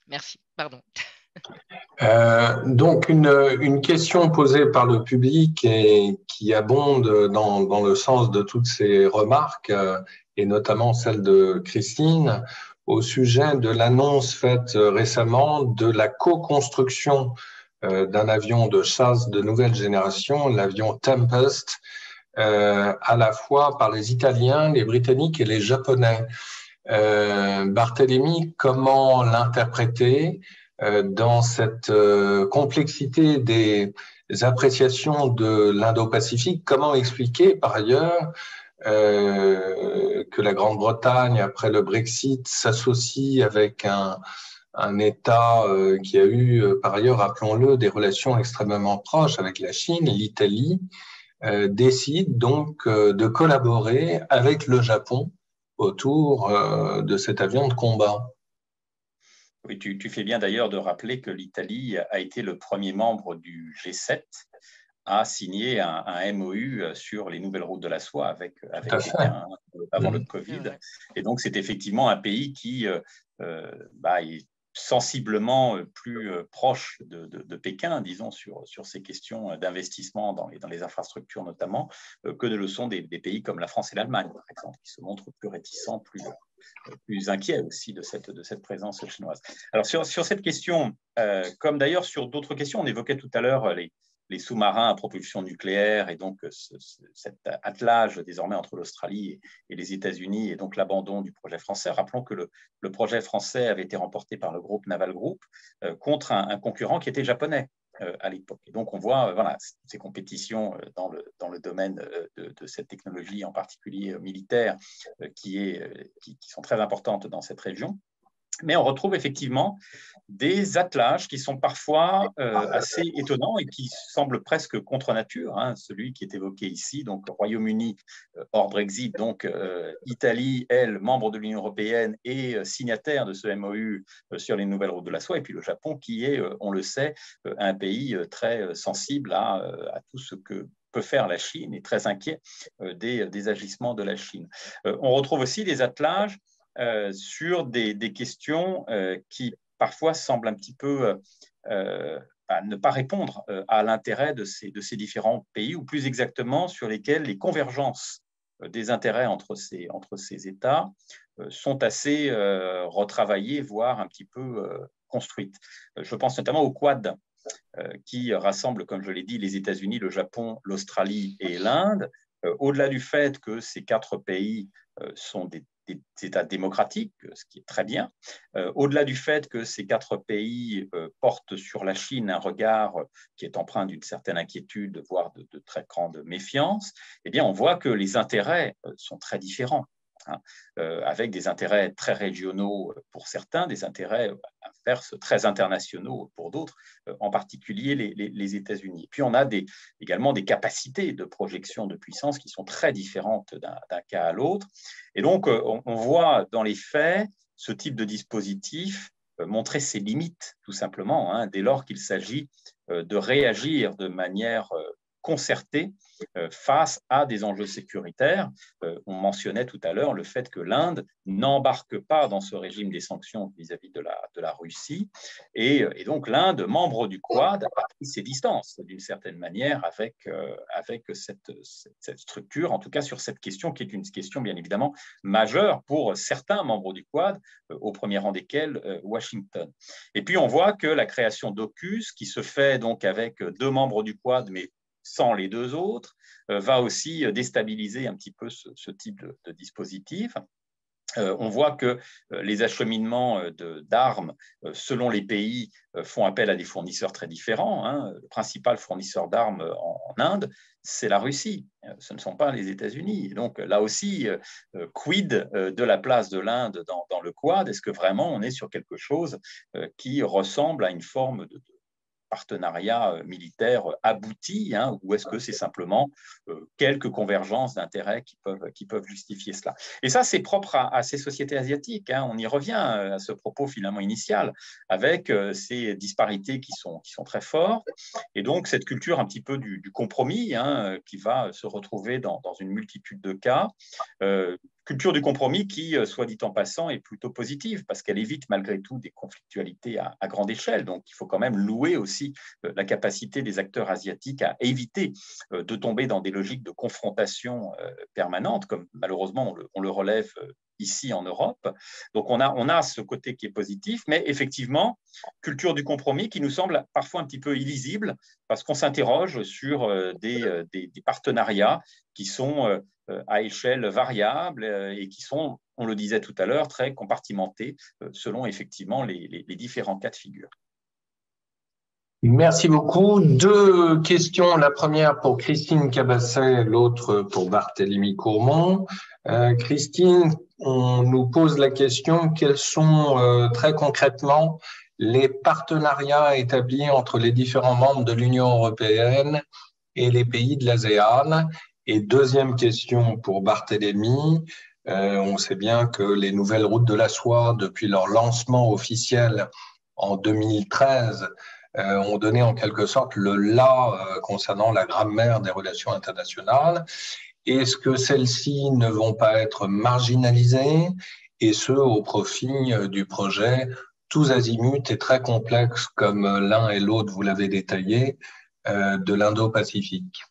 C: Merci. Pardon.
A: Donc, une question posée par le public et qui abonde dans le sens de toutes ces remarques, et notamment celle de Christine, au sujet de l'annonce faite récemment de la co-construction d'un avion de chasse de nouvelle génération, l'avion Tempest, à la fois par les Italiens, les Britanniques et les Japonais. Barthélémy, comment l'interpréter dans cette complexité des appréciations de l'Indo-Pacifique? Comment expliquer par ailleurs que la Grande-Bretagne, après le Brexit, s'associe avec un État qui a eu par ailleurs, rappelons-le, des relations extrêmement proches avec la Chine, l'Italie, décide donc de collaborer avec le Japon autour de cet avion de combat.
B: Oui, tu fais bien d'ailleurs de rappeler que l'Italie a été le premier membre du G7 a signé un MOU sur les nouvelles routes de la soie avec Pékin avant le Covid. Et donc, c'est effectivement un pays qui est sensiblement plus proche de Pékin, disons, sur ces questions d'investissement dans les infrastructures notamment, que ne le sont des pays comme la France et l'Allemagne, par exemple, qui se montrent plus réticents, plus inquiets aussi de cette présence chinoise. Alors, sur cette question, comme d'ailleurs sur d'autres questions, on évoquait tout à l'heure les sous-marins à propulsion nucléaire et donc cet attelage désormais entre l'Australie et les États-Unis et donc l'abandon du projet français. Rappelons que le projet français avait été remporté par le groupe Naval Group contre un concurrent qui était japonais à l'époque. Et donc on voit ces compétitions dans le domaine de cette technologie, en particulier militaire, qui sont très importantes dans cette région. Mais on retrouve effectivement des attelages qui sont parfois assez étonnants et qui semblent presque contre nature. Celui qui est évoqué ici, donc Royaume-Uni hors Brexit, donc Italie, elle, membre de l'Union européenne et signataire de ce MOU sur les nouvelles routes de la soie, et puis le Japon qui est, on le sait, un pays très sensible à tout ce que peut faire la Chine et très inquiet des agissements de la Chine. On retrouve aussi des attelages sur des questions qui parfois semblent un petit peu ne pas répondre à l'intérêt de ces différents pays, ou plus exactement sur lesquels les convergences des intérêts entre ces États sont assez retravaillées, voire un petit peu construites. Je pense notamment au Quad, qui rassemble, comme je l'ai dit, les États-Unis, le Japon, l'Australie et l'Inde. Au-delà du fait que ces 4 pays sont des États démocratiques, ce qui est très bien. Au-delà du fait que ces 4 pays portent sur la Chine un regard qui est empreint d'une certaine inquiétude, voire de très grande méfiance, eh bien, on voit que les intérêts sont très différents. Avec des intérêts très régionaux pour certains, des intérêts inverses très internationaux pour d'autres, en particulier les États-Unis. Puis on a également des capacités de projection de puissance qui sont très différentes d'un cas à l'autre. Et donc, on voit dans les faits ce type de dispositif montrer ses limites, tout simplement, dès lors qu'il s'agit de réagir de manière concertée face à des enjeux sécuritaires. On mentionnait tout à l'heure le fait que l'Inde n'embarque pas dans ce régime des sanctions vis-à-vis de la Russie. Et donc l'Inde, membre du Quad, a pris ses distances d'une certaine manière avec cette structure, en tout cas sur cette question qui est une question bien évidemment majeure pour certains membres du Quad, au premier rang desquels Washington. Et puis on voit que la création d'AUKUS, qui se fait donc avec 2 membres du Quad, mais sans les 2 autres, va aussi déstabiliser un petit peu ce type de dispositif. On voit que les acheminements d'armes, selon les pays, font appel à des fournisseurs très différents. Le principal fournisseur d'armes en Inde, c'est la Russie, ce ne sont pas les États-Unis. Donc là aussi, quid de la place de l'Inde dans le Quad? Est-ce que vraiment on est sur quelque chose qui ressemble à une forme de partenariat militaire abouti, ou est-ce que c'est simplement quelques convergences d'intérêts qui peuvent justifier cela? Et ça, c'est propre à ces sociétés asiatiques. On y revient à ce propos finalement initial, avec ces disparités qui sont très fortes, et donc cette culture un petit peu du compromis qui va se retrouver dans une multitude de cas. Culture du compromis qui, soit dit en passant, est plutôt positive parce qu'elle évite malgré tout des conflictualités à grande échelle. Donc, il faut quand même louer aussi la capacité des acteurs asiatiques à éviter de tomber dans des logiques de confrontation permanente, comme malheureusement on le relève ici en Europe. Donc, on a ce côté qui est positif, mais effectivement, culture du compromis qui nous semble parfois un petit peu illisible parce qu'on s'interroge sur des partenariats qui sont à échelle variable et qui sont, on le disait tout à l'heure, très compartimentés selon effectivement les différents cas de figure.
A: Merci beaucoup. 2 questions. La première pour Christine Cabasset, l'autre pour Barthélemy Courmont. Christine, on nous pose la question, quels sont très concrètement les partenariats établis entre les différents membres de l'Union européenne et les pays de l'ASEAN? Et deuxième question pour Barthélemy. On sait bien que les nouvelles routes de la soie, depuis leur lancement officiel en 2013, ont donné en quelque sorte le là concernant la grammaire des relations internationales. Est-ce que celles-ci ne vont pas être marginalisées, et ce au profit du projet tous azimuts et très complexe, comme l'un et l'autre vous l'avez détaillé, de l'Indo-Pacifique?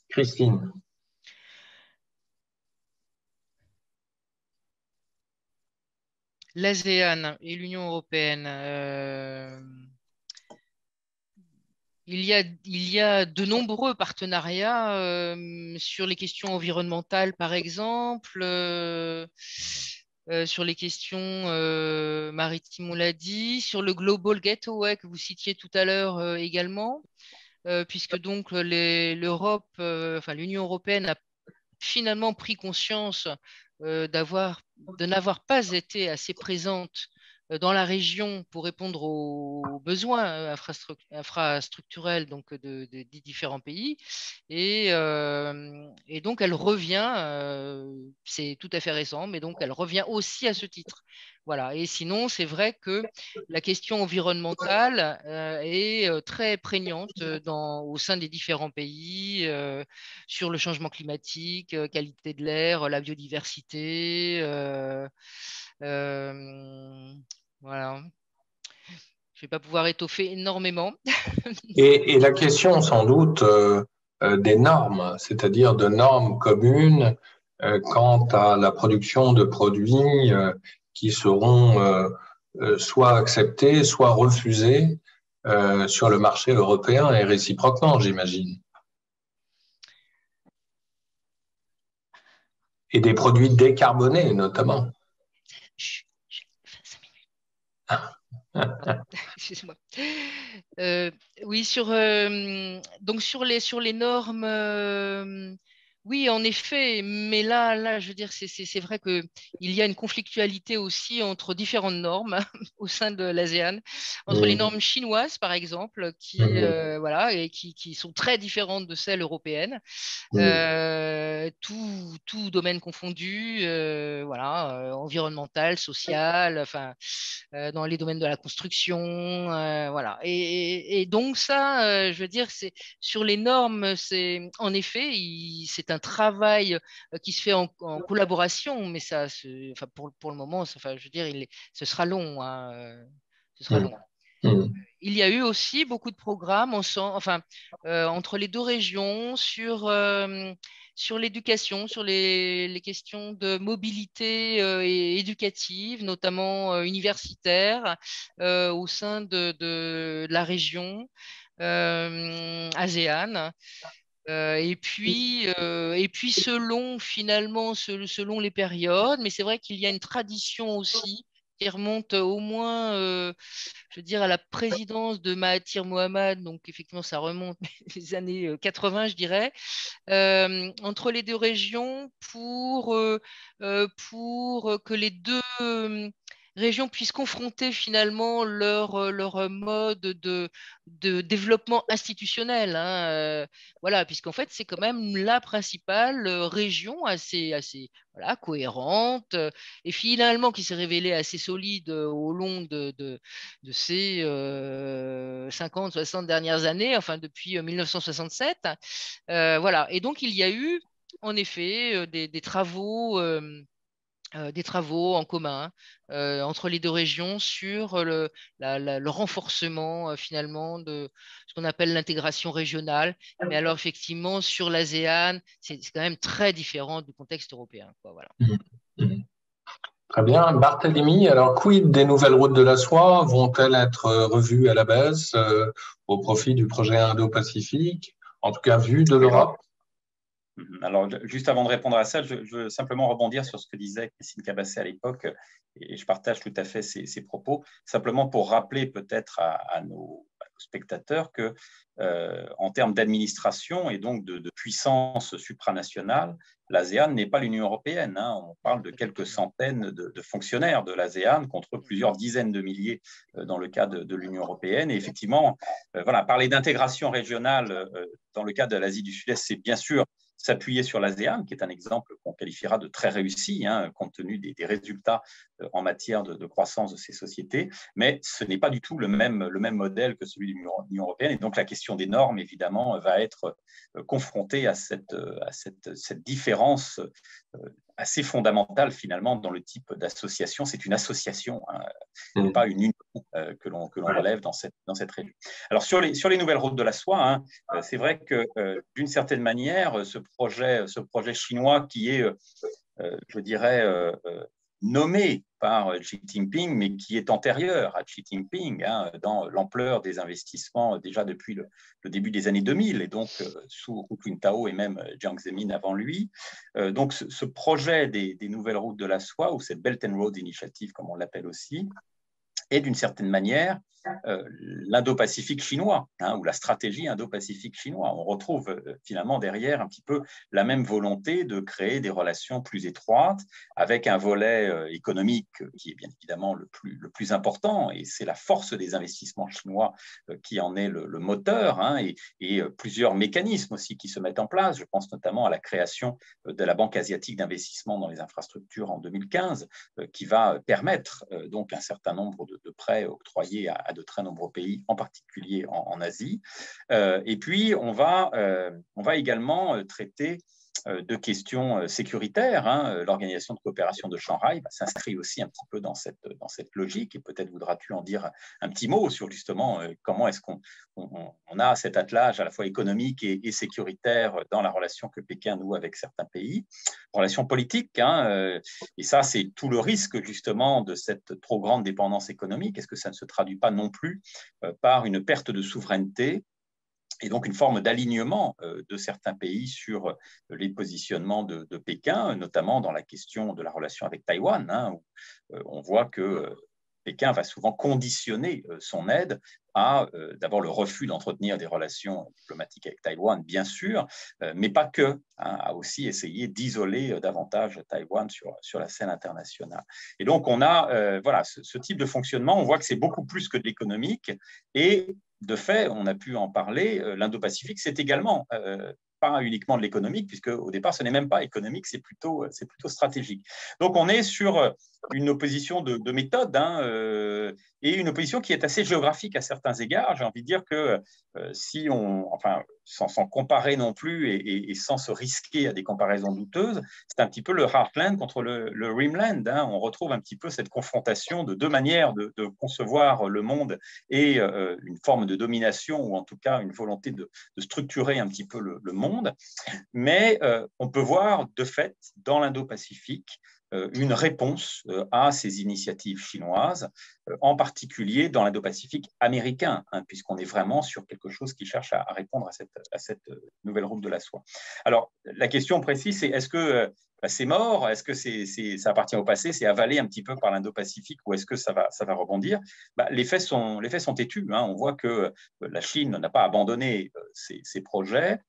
A: Christine.
C: L'ASEAN et l'Union européenne, il y a de nombreux partenariats sur les questions environnementales, par exemple, sur les questions maritimes, on l'a dit, sur le Global Gateway que vous citiez tout à l'heure également, puisque donc l'Union européenne a finalement pris conscience de n'avoir pas été assez présente dans la région pour répondre aux besoins infrastructurels donc des différents pays. Et donc, elle revient, c'est tout à fait récent, mais donc elle revient aussi à ce titre. Voilà. Et sinon, c'est vrai que la question environnementale est très prégnante au sein des différents pays, sur le changement climatique, qualité de l'air, la biodiversité. Voilà. Je ne vais pas pouvoir étoffer énormément.
A: Et la question, sans doute, des normes, c'est-à-dire de normes communes quant à la production de produits qui seront soit acceptés, soit refusés sur le marché européen et réciproquement, j'imagine. Et des produits décarbonés, notamment.
C: Chut, 5 minutes. Excuse-moi. Oui, donc sur les normes, oui, en effet, mais là, je veux dire, c'est vrai qu'il y a une conflictualité aussi entre différentes normes au sein de l'ASEAN, entre les normes chinoises, par exemple, voilà, et qui sont très différentes de celles européennes, tout domaine confondu, voilà, environnemental, social, enfin, dans les domaines de la construction, voilà. Et donc ça, je veux dire, sur les normes, c'est en effet, c'est un travail qui se fait en collaboration, mais ça, enfin, pour le moment, enfin, je veux dire, ce sera long, hein, ce sera long. Il y a eu aussi beaucoup de programmes entre les deux régions sur l'éducation, sur les questions de mobilité et éducative, notamment universitaire, au sein de la région ASEAN. Et puis selon les périodes, mais c'est vrai qu'il y a une tradition aussi qui remonte au moins, je veux dire, à la présidence de Mahathir Mohamad, donc effectivement ça remonte les années 80, je dirais, entre les deux régions pour que les deux régions puissent confronter finalement leur mode de développement institutionnel, hein, voilà, puisqu'en fait, c'est quand même la principale région assez voilà, cohérente et finalement qui s'est révélée assez solide au long de ces 50, 60 dernières années, enfin depuis 1967. Voilà. Et donc, il y a eu en effet des travaux en commun entre les deux régions sur le renforcement finalement de ce qu'on appelle l'intégration régionale. Mais alors effectivement, sur l'ASEAN, c'est quand même très différent du contexte européen, quoi, voilà.
A: Très bien. Barthélemy, alors quid des nouvelles routes de la soie? Vont-elles être revues à la baisse au profit du projet Indo-Pacifique, en tout cas vu de l'Europe?
B: Alors, juste avant de répondre à ça, je veux simplement rebondir sur ce que disait Christine Cabassé à l'époque, et je partage tout à fait ses propos, simplement pour rappeler peut-être à nos spectateurs que, en termes d'administration et donc de puissance supranationale, l'ASEAN n'est pas l'Union européenne, hein. On parle de quelques centaines de fonctionnaires de l'ASEAN contre plusieurs dizaines de milliers dans le cas de l'Union européenne. Et effectivement, voilà, parler d'intégration régionale dans le cas de l'Asie du Sud-Est, c'est bien sûr s'appuyer sur l'ASEAN, qui est un exemple qu'on qualifiera de très réussi, compte tenu des résultats en matière de croissance de ces sociétés, mais ce n'est pas du tout le même modèle que celui de l'Union européenne. Et donc, la question des normes, évidemment, va être confrontée à cette différence assez fondamentale, finalement, dans le type d'association. C'est une association, et pas une union que l'on relève dans cette région. Alors, sur les nouvelles routes de la soie, c'est vrai que, d'une certaine manière, ce projet chinois qui est, je dirais, nommé par Xi Jinping, mais qui est antérieur à Xi Jinping, dans l'ampleur des investissements déjà depuis le début des années 2000, et donc sous Hu Jintao et même Jiang Zemin avant lui. Donc ce projet des nouvelles routes de la soie, ou cette Belt and Road Initiative, comme on l'appelle aussi, est d'une certaine manière l'Indo-Pacifique chinois, ou la stratégie Indo-Pacifique chinois. On retrouve finalement derrière un petit peu la même volonté de créer des relations plus étroites, avec un volet économique qui est bien évidemment le plus important, et c'est la force des investissements chinois qui en est le moteur, et plusieurs mécanismes aussi qui se mettent en place. Je pense notamment à la création de la Banque asiatique d'investissement dans les infrastructures en 2015, qui va permettre donc un certain nombre de prêts octroyés à de très nombreux pays, en particulier en Asie. Et puis, on va également traiter de questions sécuritaires. L'Organisation de coopération de Shanghai s'inscrit aussi un petit peu dans cette logique, et peut-être voudras-tu en dire un petit mot sur justement comment est-ce qu'on a cet attelage à la fois économique et sécuritaire dans la relation que Pékin noue avec certains pays, relation politique, et ça c'est tout le risque justement de cette trop grande dépendance économique. Est-ce que ça ne se traduit pas non plus par une perte de souveraineté et donc une forme d'alignement de certains pays sur les positionnements de Pékin, notamment dans la question de la relation avec Taïwan, où on voit que Pékin va souvent conditionner son aide à d'abord le refus d'entretenir des relations diplomatiques avec Taïwan, bien sûr, mais pas que, à aussi essayer d'isoler davantage Taïwan sur la scène internationale. Et donc on a ce type de fonctionnement, on voit que c'est beaucoup plus que de l'économique, et de fait, on a pu en parler, l'Indo-Pacifique, c'est également pas uniquement de l'économique, puisque au départ, ce n'est même pas économique, c'est plutôt stratégique. Donc, on est sur une opposition de méthode, et une opposition qui est assez géographique à certains égards. J'ai envie de dire que si sans comparer non plus et sans se risquer à des comparaisons douteuses, c'est un petit peu le Heartland contre le Rimland. On retrouve un petit peu cette confrontation de deux manières de concevoir le monde, et une forme de domination, ou en tout cas une volonté de structurer un petit peu le monde. Mais on peut voir de fait dans l'Indo-Pacifique une réponse à ces initiatives chinoises, en particulier dans l'Indo-Pacifique américain, puisqu'on est vraiment sur quelque chose qui cherche à répondre à cette nouvelle route de la soie. Alors, la question précise, c'est est-ce que c'est mort? Est-ce que ça appartient au passé? C'est avalé un petit peu par l'Indo-Pacifique, ou est-ce que ça va rebondir? Les faits sont têtus. On voit que la Chine n'a pas abandonné ses projets,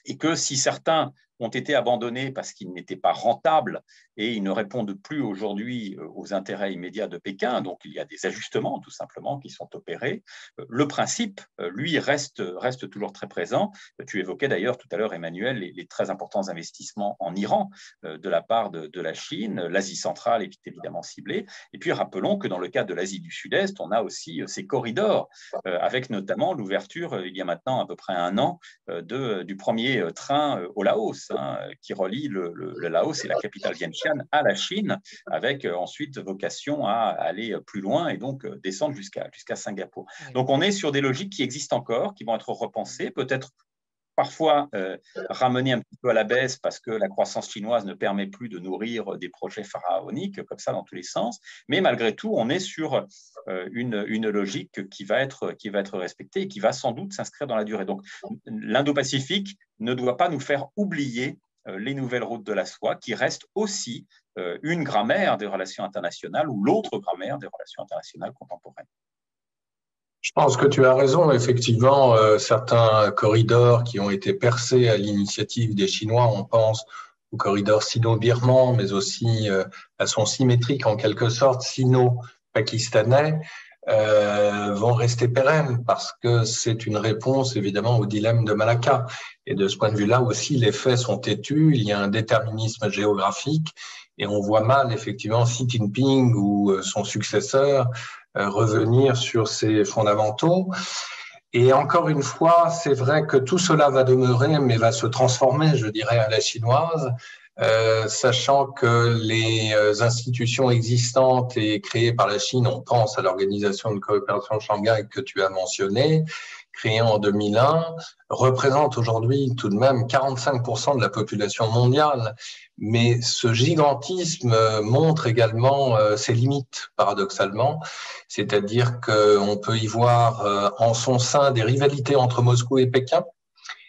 B: et que si certains ont été abandonnés parce qu'ils n'étaient pas rentables et ils ne répondent plus aujourd'hui aux intérêts immédiats de Pékin, donc il y a des ajustements tout simplement qui sont opérés. Le principe, lui, reste toujours très présent. Tu évoquais d'ailleurs tout à l'heure, Emmanuel, les très importants investissements en Iran de la part de la Chine. L'Asie centrale est évidemment ciblée. Et puis rappelons que dans le cas de l'Asie du Sud-Est, on a aussi ces corridors, avec notamment l'ouverture, il y a maintenant à peu près un an, du premier train au Laos, qui relie le Laos et la capitale Vientiane à la Chine, avec ensuite vocation à aller plus loin et donc descendre jusqu'à Singapour. Donc on est sur des logiques qui existent encore, qui vont être repensées, peut-être parfois ramener un petit peu à la baisse parce que la croissance chinoise ne permet plus de nourrir des projets pharaoniques comme ça dans tous les sens, mais malgré tout, on est sur une logique qui va être respectée et qui va sans doute s'inscrire dans la durée. Donc l'Indo-Pacifique ne doit pas nous faire oublier les nouvelles routes de la soie, qui restent aussi une grammaire des relations internationales, ou l'autre grammaire des relations internationales contemporaines.
A: Je pense que tu as raison. Effectivement, certains corridors qui ont été percés à l'initiative des Chinois, on pense au corridor sino-birman, mais aussi à son symétrique en quelque sorte sino-pakistanais, vont rester pérennes parce que c'est une réponse évidemment au dilemme de Malacca. Et de ce point de vue-là aussi, les faits sont têtus, il y a un déterminisme géographique et on voit mal effectivement Xi Jinping ou son successeur revenir sur ces fondamentaux. Et encore une fois, c'est vrai que tout cela va demeurer, mais va se transformer, je dirais, à la chinoise, sachant que les institutions existantes et créées par la Chine, on pense à l'Organisation de coopération de Shanghai que tu as mentionnée, créée en 2001, représente aujourd'hui tout de même 45% de la population mondiale. Mais ce gigantisme montre également ses limites, paradoxalement. C'est-à-dire qu'on peut y voir en son sein des rivalités entre Moscou et Pékin,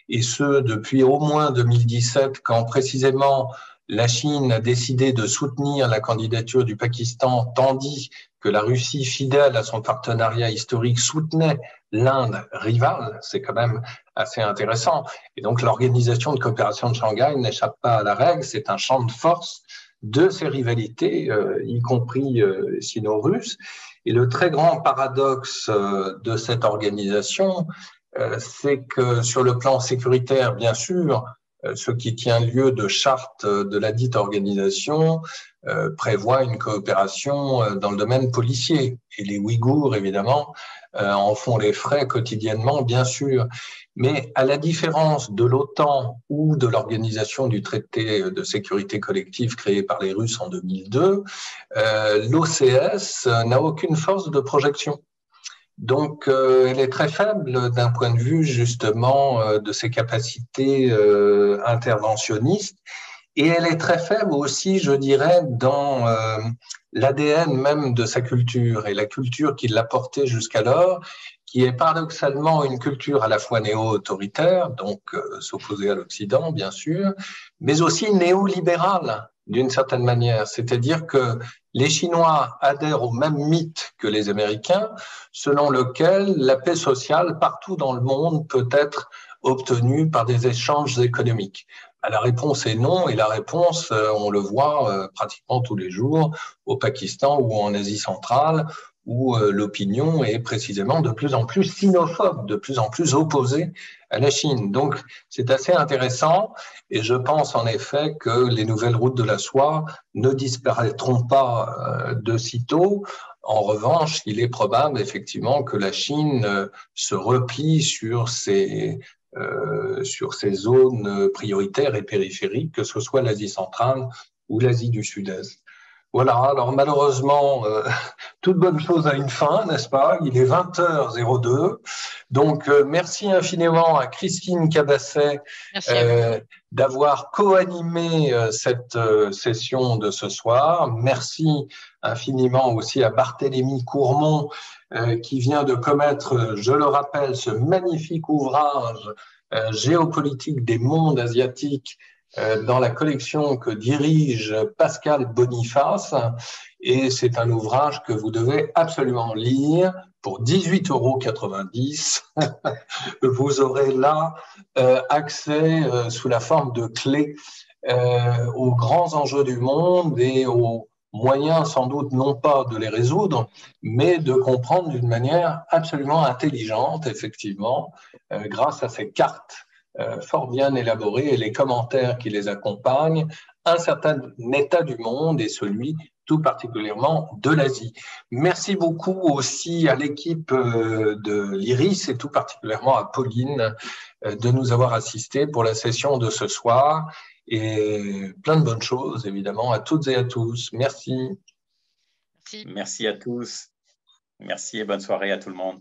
A: et ce, depuis au moins 2017, quand précisément la Chine a décidé de soutenir la candidature du Pakistan, tandis que la Russie, fidèle à son partenariat historique, soutenait l'Inde rivale. C'est quand même assez intéressant. Et donc, l'Organisation de coopération de Shanghai n'échappe pas à la règle. C'est un champ de force de ces rivalités, y compris sino-russes. Et le très grand paradoxe de cette organisation, c'est que sur le plan sécuritaire, bien sûr, ce qui tient lieu de charte de la dite organisation prévoit une coopération dans le domaine policier. Et les Ouïghours, évidemment, en font les frais quotidiennement, bien sûr. Mais à la différence de l'OTAN ou de l'organisation du traité de sécurité collective créé par les Russes en 2002, l'OCS n'a aucune force de projection. Donc, elle est très faible d'un point de vue justement de ses capacités interventionnistes, et elle est très faible aussi, je dirais, dans l'ADN même de sa culture et la culture qui l'a portée jusqu'alors, qui est paradoxalement une culture à la fois néo-autoritaire, donc s'opposer à l'Occident, bien sûr, mais aussi néolibérale d'une certaine manière. C'est-à-dire que les Chinois adhèrent au même mythe que les Américains, selon lequel la paix sociale partout dans le monde peut être obtenue par des échanges économiques. La réponse est non, et la réponse, on le voit pratiquement tous les jours au Pakistan ou en Asie centrale, où l'opinion est précisément de plus en plus sinophobe, de plus en plus opposée à la Chine. Donc, c'est assez intéressant, et je pense en effet que les nouvelles routes de la soie ne disparaîtront pas de sitôt. En revanche, il est probable effectivement que la Chine se replie sur ces zones prioritaires et périphériques, que ce soit l'Asie centrale ou l'Asie du Sud-Est. Voilà, alors malheureusement, toute bonne chose a une fin, n'est-ce pas? Il est 20h02. Donc, merci infiniment à Christine Cabasset d'avoir co-animé cette session de ce soir. Merci infiniment aussi à Barthélemy Courmont qui vient de commettre, je le rappelle, ce magnifique ouvrage géopolitique des mondes asiatiques dans la collection que dirige Pascal Boniface. Et c'est un ouvrage que vous devez absolument lire pour 18,90 €. Vous aurez là accès sous la forme de clés aux grands enjeux du monde et aux moyens sans doute non pas de les résoudre, mais de comprendre d'une manière absolument intelligente, effectivement, grâce à ces cartes fort bien élaborées et les commentaires qui les accompagnent, un certain état du monde et celui tout particulièrement de l'Asie. Merci beaucoup aussi à l'équipe de l'IRIS et tout particulièrement à Pauline de nous avoir assistés pour la session de ce soir, et plein de bonnes choses évidemment à toutes et à tous. Merci.
B: Merci à tous. Merci et bonne soirée à tout le monde.